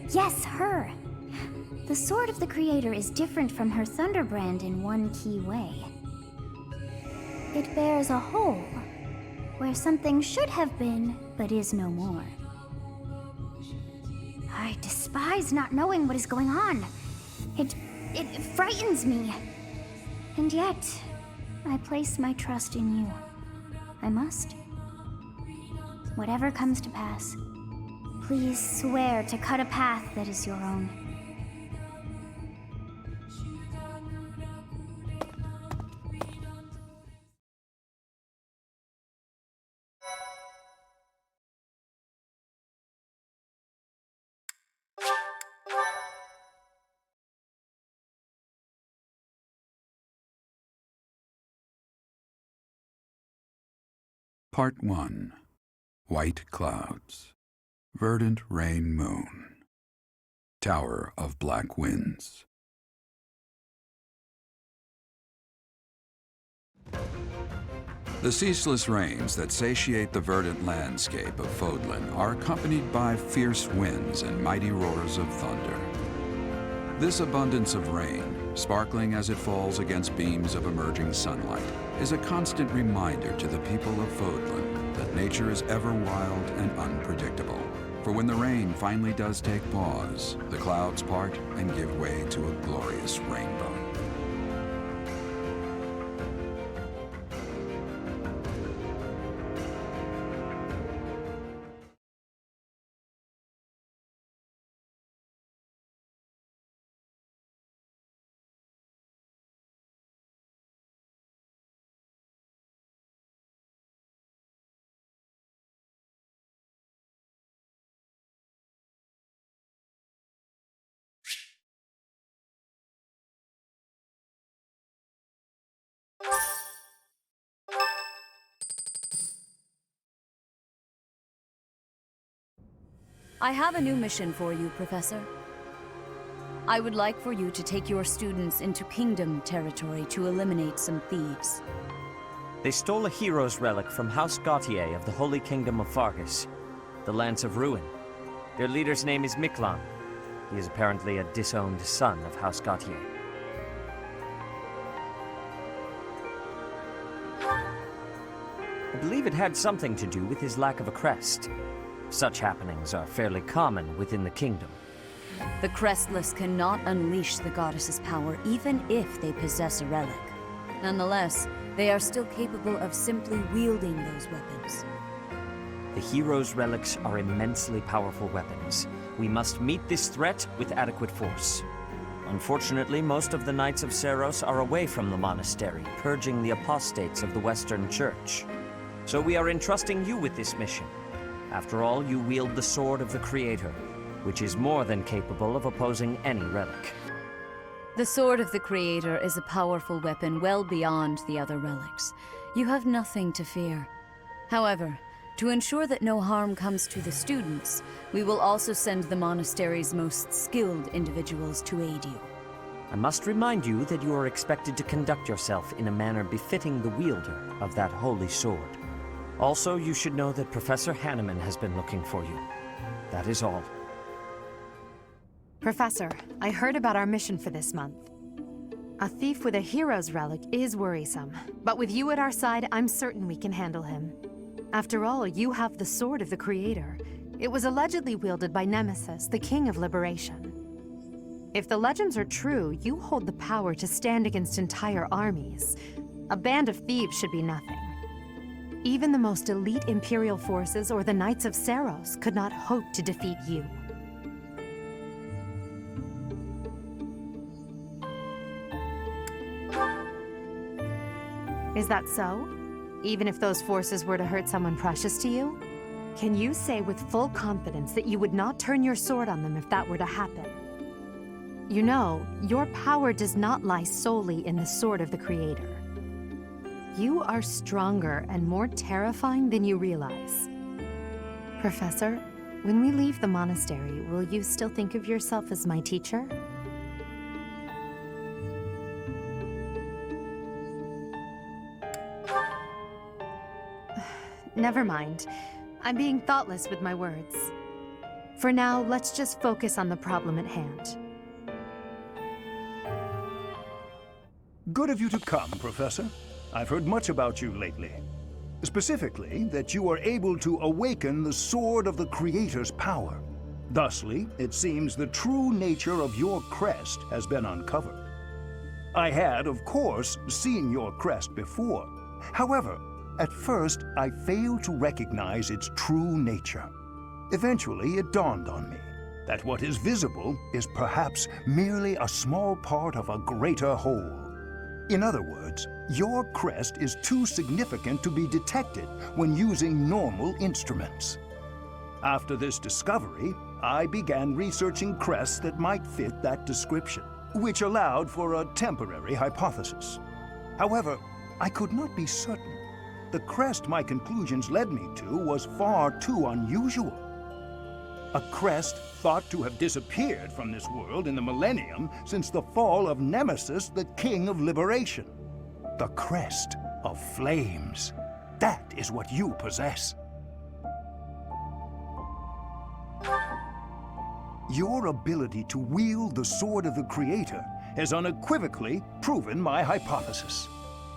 B: Yes, her! The Sword of the Creator is different from her Thunderbrand in one key way. It bears a hole, where something should have been, but is no more. I despise not knowing what is going on. It frightens me. And yet, I place my trust in you. I must. Whatever comes to pass, please swear to cut a path that is your own.
J: Part 1. White Clouds. Verdant Rain Moon. Tower of Black Winds. The ceaseless rains that satiate the verdant landscape of Fodlan are accompanied by fierce winds and mighty roars of thunder. This abundance of rain, sparkling as it falls against beams of emerging sunlight, is a constant reminder to the people of Fodlan that nature is ever wild and unpredictable. For when the rain finally does take pause, the clouds part and give way to a glorious rainbow.
R: I have a new mission for you, Professor. I would like for you to take your students into Kingdom territory to eliminate some thieves.
L: They stole a hero's relic from House Gautier of the Holy Kingdom of Fargus, the Lance of Ruin. Their leader's name is Miklan. He is apparently a disowned son of House Gautier. I believe it had something to do with his lack of a crest. Such happenings are fairly common within the kingdom.
R: The Crestless cannot unleash the goddess's power even if they possess a relic. Nonetheless, they are still capable of simply wielding those weapons.
L: The hero's relics are immensely powerful weapons. We must meet this threat with adequate force. Unfortunately, most of the Knights of Seiros are away from the monastery, purging the apostates of the Western Church. So we are entrusting you with this mission. After all, you wield the Sword of the Creator, which is more than capable of opposing any relic.
R: The Sword of the Creator is a powerful weapon well beyond the other relics. You have nothing to fear. However, To ensure that no harm comes to the students, we will also send the monastery's most skilled individuals to aid you.
L: I must remind you that you are expected to conduct yourself in a manner befitting the wielder of that holy sword. Also, you should know that Professor Hanneman has been looking for you. That is all.
K: Professor, I heard about our mission for this month. A thief with a hero's relic is worrisome, but with you at our side, I'm certain we can handle him. After all, you have the Sword of the Creator. It was allegedly wielded by Nemesis, the King of Liberation. If the legends are true, you hold the power to stand against entire armies. A band of thieves should be nothing. Even the most elite Imperial forces or the Knights of Saros could not hope to defeat you. Is that so? Even if those forces were to hurt someone precious to you? Can you say with full confidence that you would not turn your sword on them if that were to happen? You know, your power does not lie solely in the Sword of the Creator. You are stronger and more terrifying than you realize. Professor, when we leave the monastery, will you still think of yourself as my teacher? Never mind. I'm being thoughtless with my words. For now, let's just focus on the problem at hand.
N: Good of you to come, Professor. I've heard much about you lately. Specifically, that you are able to awaken the Sword of the Creator's power. Thusly, it seems the true nature of your crest has been uncovered. I had, of course, seen your crest before. However, at first, I failed to recognize its true nature. Eventually, it dawned on me that what is visible is perhaps merely a small part of a greater whole. In other words, your crest is too significant to be detected when using normal instruments. After this discovery, I began researching crests that might fit that description, which allowed for a temporary hypothesis. However, I could not be certain. The crest my conclusions led me to was far too unusual. A crest thought to have disappeared from this world in the millennium since the fall of Nemesis, the King of Liberation. The crest of flames. That is what you possess. Your ability to wield the Sword of the Creator has unequivocally proven my hypothesis.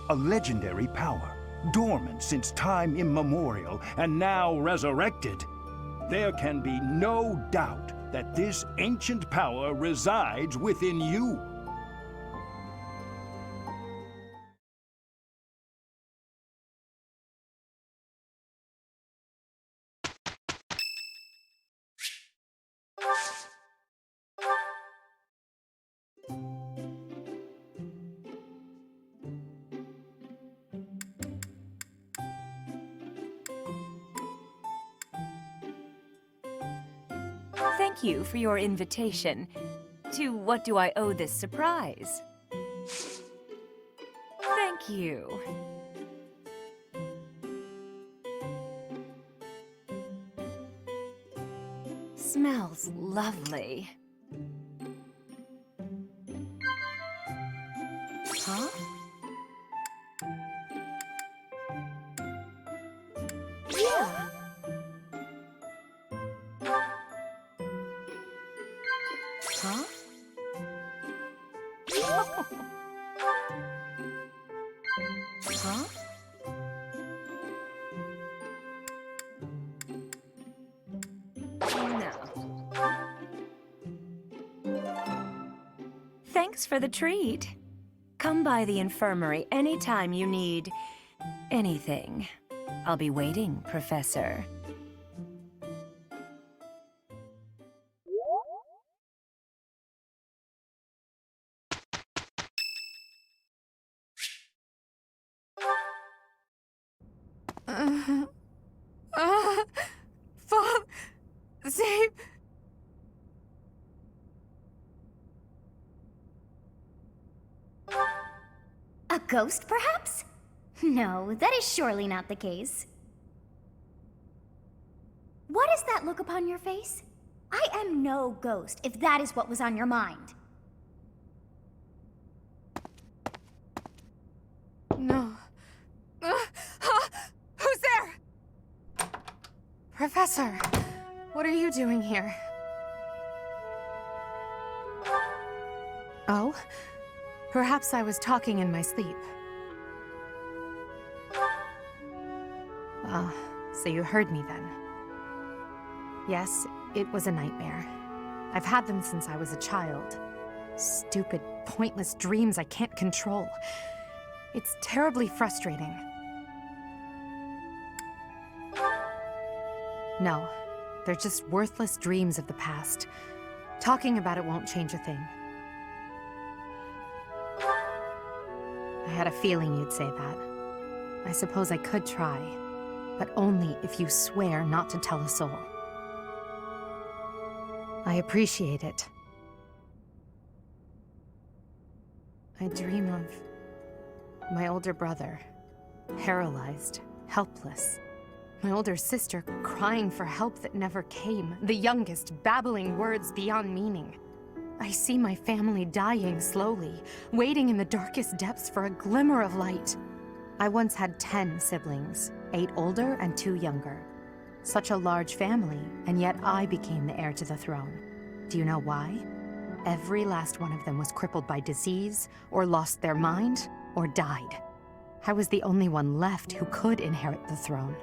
N: A legendary power, dormant since time immemorial and now resurrected. There can be no doubt that this ancient power resides within you.
C: Thank you for your invitation. To what do I owe this surprise? Thank you. Smells lovely. Huh? Yeah. Huh? Huh? No. Thanks for the treat. Come by the infirmary anytime you need anything. I'll be waiting, Professor.
K: Save...
B: A ghost, perhaps? No, that is surely not the case. is that look upon your face? I am no ghost, if that is what was on your mind.
K: No. Who's there? Professor, what are you doing here? Oh? Perhaps I was talking in my sleep. Ah, so you heard me then. Yes, it was a nightmare. I've had them since I was a child. Stupid, pointless dreams I can't control. It's terribly frustrating. No, they're just worthless dreams of the past. Talking about it won't change a thing. I had a feeling you'd say that. I suppose I could try, but only if you swear not to tell a soul. I appreciate it. I dream of my older brother, paralyzed, helpless. My older sister crying for help that never came. The youngest babbling words beyond meaning. I see my family dying slowly, waiting in the darkest depths for a glimmer of light. I once had 10 siblings, 8 older and 2 younger. Such a large family, and yet I became the heir to the throne. Do you know why? Every last one of them was crippled by disease, or lost their mind, or died. I was the only one left who could inherit the throne.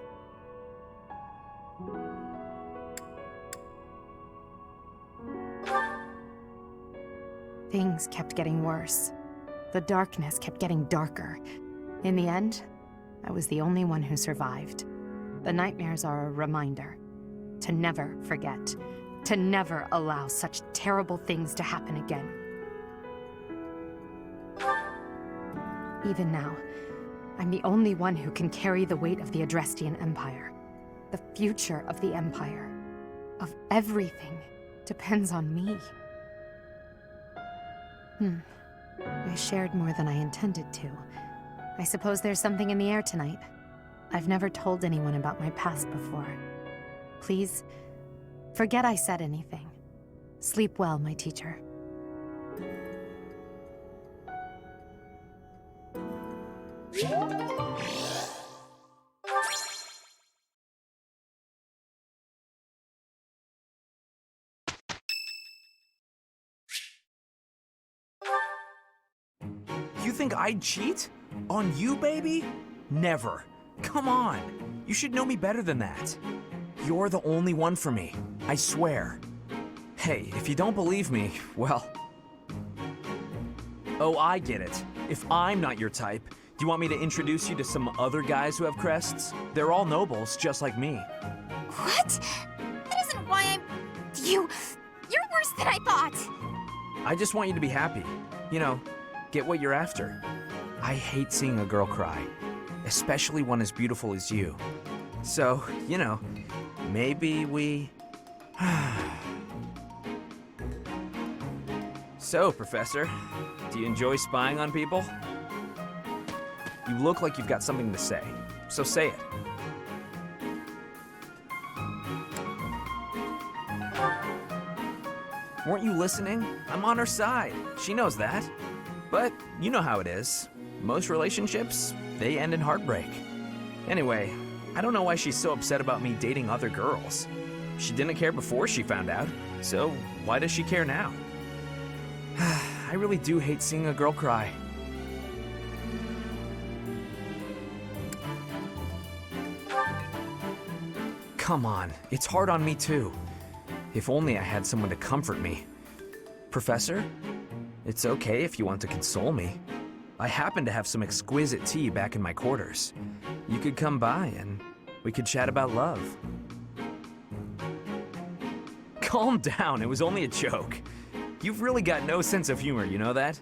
K: Things kept getting worse. The darkness kept getting darker. In the end, I was the only one who survived. The nightmares are a reminder to never forget, to never allow such terrible things to happen again. Even now, I'm the only one who can carry the weight of the Adrestian Empire. The future of the Empire, of everything, depends on me. I shared more than I intended to. I suppose there's something in the air tonight. I've never told anyone about my past before. Please, forget I said anything. Sleep well, my teacher.
F: You think I'd cheat? On you, baby? Never. Come on. You should know me better than that. You're the only one for me. I swear. Hey, if you don't believe me, well... Oh, I get it. If I'm not your type, do you want me to introduce you to some other guys who have crests? They're all nobles, just like me.
M: What? That isn't why I'm... You're worse than I thought!
F: I just want you to be happy. You know, get what you're after. I hate seeing a girl cry, especially one as beautiful as you. So, you know, maybe we... So, Professor, do you enjoy spying on people? You look like you've got something to say, so say it. Weren't you listening? I'm on her side. She knows that. But you know how it is. Most relationships, they end in heartbreak. Anyway, I don't know why she's so upset about me dating other girls. She didn't care before she found out, so why does she care now? I really do hate seeing a girl cry. Come on, it's hard on me too. If only I had someone to comfort me. Professor, it's okay if you want to console me. I happen to have some exquisite tea back in my quarters. You could come by and we could chat about love. Calm down, it was only a joke. You've really got no sense of humor, you know that?